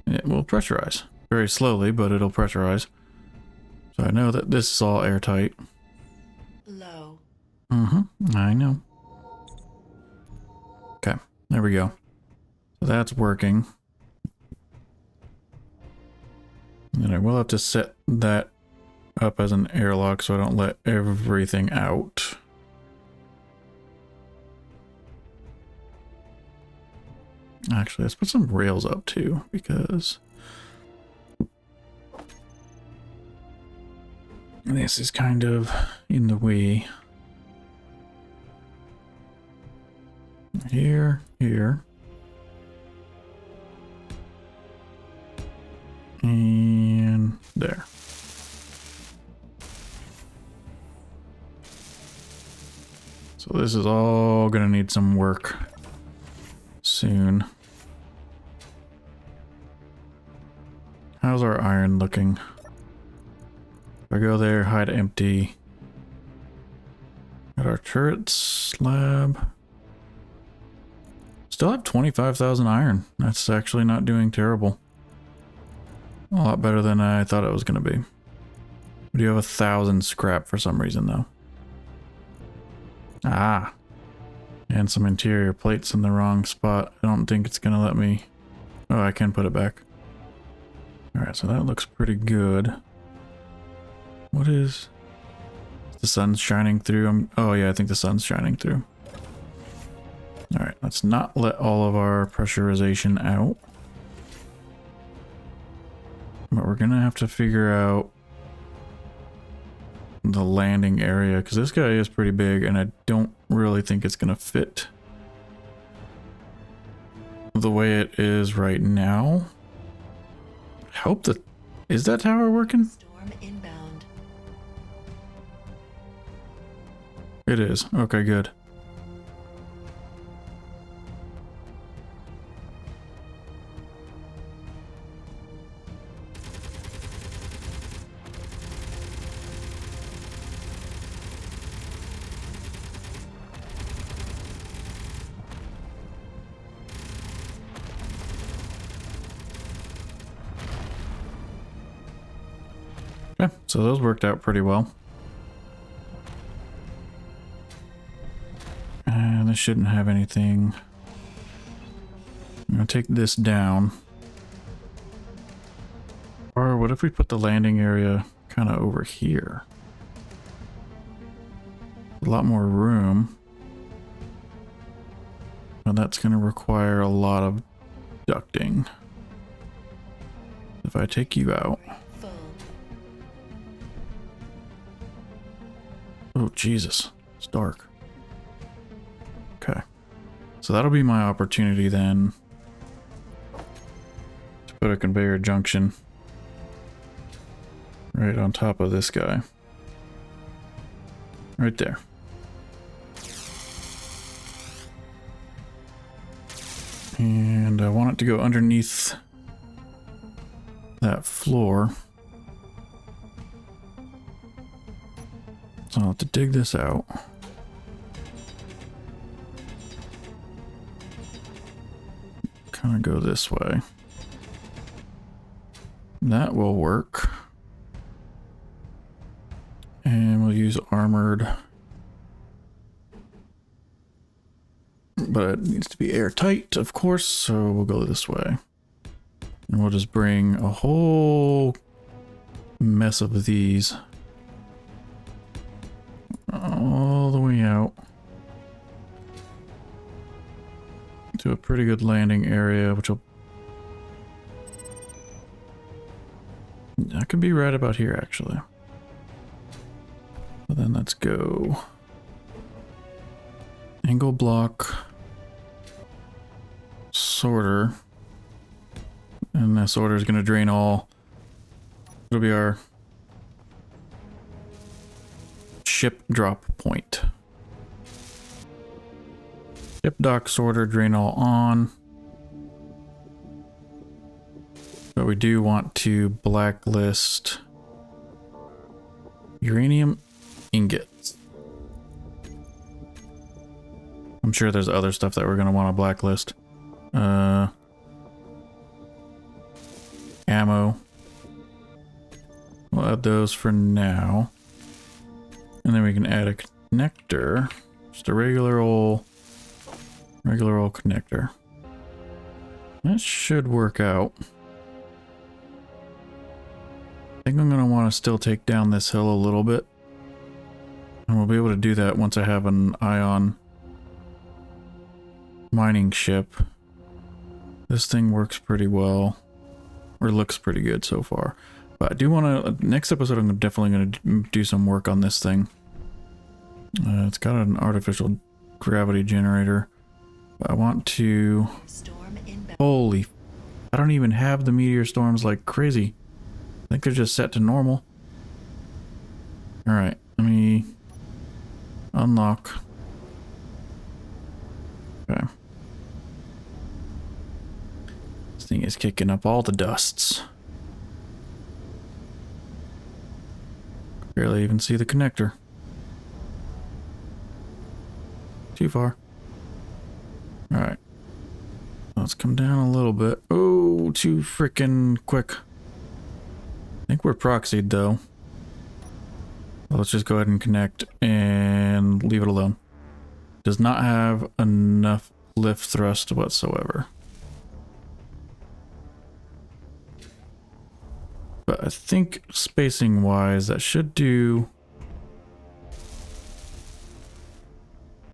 it will pressurize very slowly, but it'll pressurize. So I know that this is all airtight. Low. I know. Okay, there we go. So that's working. And then I will have to set that up as an airlock so I don't let everything out. Actually, let's put some rails up too, because this is kind of in the way. Here. And there. So this is all gonna need some work soon. How's our iron looking? I go there, hide empty. Got our turret slab. Still have 25,000 iron. That's actually not doing terrible. A lot better than I thought it was going to be. We do have 1,000 scrap for some reason though. Ah. And some interior plates in the wrong spot. I don't think it's going to let me... Oh, I can put it back. Alright, so that looks pretty good. What is... The sun's shining through. Oh yeah, I think the sun's shining through. Alright, let's not let all of our pressurization out. But we're gonna have to figure out the landing area, because this guy is pretty big and I don't really think it's gonna fit the way it is right now. I hope that... Is that tower working? Storm inbound. It is. Okay, good. Okay, so those worked out pretty well. And this shouldn't have anything. I'm gonna take this down. Or what if we put the landing area kind of over here? A lot more room. But that's gonna require a lot of ducting. If I take you out. Full. Oh, Jesus. It's dark. Okay. So that'll be my opportunity then to put a conveyor junction right on top of this guy. Right there. And I want it to go underneath that floor. So I'll have to dig this out. Kind of go this way. That will work. And we'll use armored. But it needs to be airtight, of course, so we'll go this way. And we'll just bring a whole mess of these all the way out to a pretty good landing area, which will... That could be right about here, actually. So then let's go angle block sorter, and that sorter is going to drain all. It'll be our ship drop point. Ship dock sorter, drain all on. But we do want to blacklist uranium ingots. I'm sure there's other stuff that we're going to want to blacklist. Ammo. We'll add those for now. And then we can add a connector. Just a regular old connector. That should work out. I think I'm going to want to still take down this hill a little bit. And we'll be able to do that once I have an ion mining ship. This thing works pretty well. Or looks pretty good so far. But I do want to... Next episode I'm definitely going to do some work on this thing. It's got an artificial gravity generator. But I want to... Storm inbound. Holy... I don't even have the meteor storms like crazy. I think they're just set to normal. Alright, let me unlock. Okay. This thing is kicking up all the dusts. Barely even see the connector. Too far. Alright. Let's come down a little bit. Oh, too freaking quick. I think we're proxied though. Let's just go ahead and connect and leave it alone. Does not have enough lift thrust whatsoever. But I think spacing wise, that should do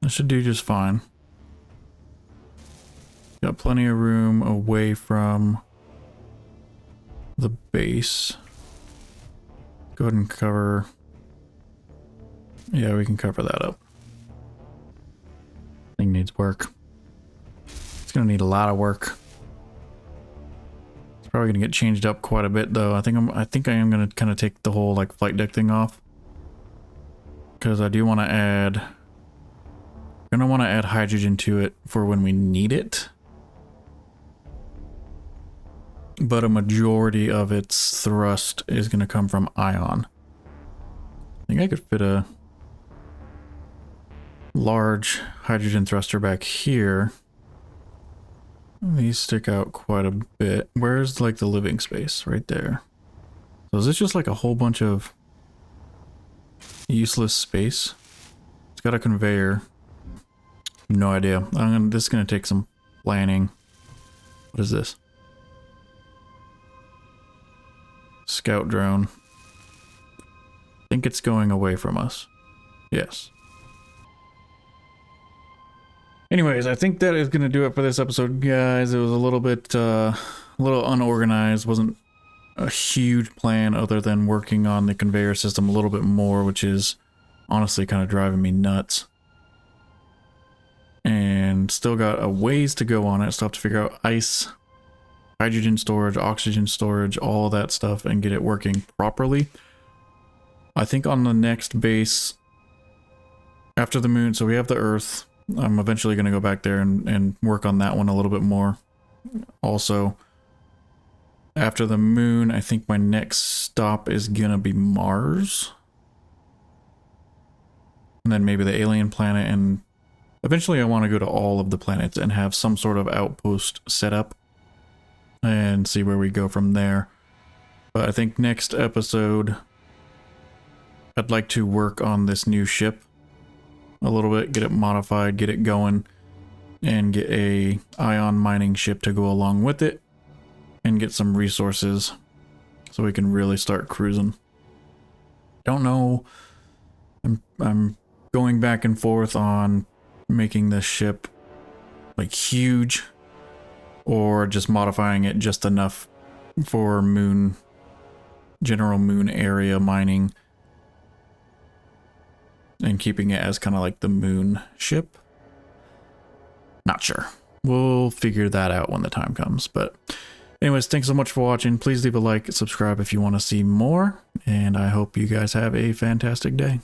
just fine. Got plenty of room away from the base. Go ahead and cover. Yeah, we can cover that up. Thing needs work. It's gonna need a lot of work. It's probably gonna get changed up quite a bit though. I think I am gonna kind of take the whole like flight deck thing off. Because I do want to add hydrogen to it for when we need it. But a majority of its thrust is going to come from ion. I think I could fit a large hydrogen thruster back here. These stick out quite a bit. Where's like the living space? Right there. So is this just like a whole bunch of useless space? It's got a conveyor. No idea. This is going to take some planning. What is this? Scout drone. I think it's going away from us. Yes. Anyways, I think that is going to do it for this episode, guys. It was a little bit, a little unorganized. Wasn't a huge plan other than working on the conveyor system a little bit more, which is honestly kind of driving me nuts. And still got a ways to go on it. Still have to figure out ice, hydrogen storage, oxygen storage, all of that stuff, and get it working properly. I think on the next base after the moon, so we have the Earth. I'm eventually going to go back there and work on that one a little bit more. Also, after the moon, I think my next stop is going to be Mars. And then maybe the alien planet, and eventually I want to go to all of the planets and have some sort of outpost set up and see where we go from there. But I think next episode, I'd like to work on this new ship a little bit, get it modified, get it going, and get a ion mining ship to go along with it, and get some resources so we can really start cruising. Don't know. I'm going back and forth on making this ship like huge, or just modifying it just enough for general moon area mining, and keeping it as kind of like the moon ship. Not sure. We'll figure that out when the time comes. But anyways, thanks so much for watching. Please leave a like, subscribe if you want to see more, and I hope you guys have a fantastic day.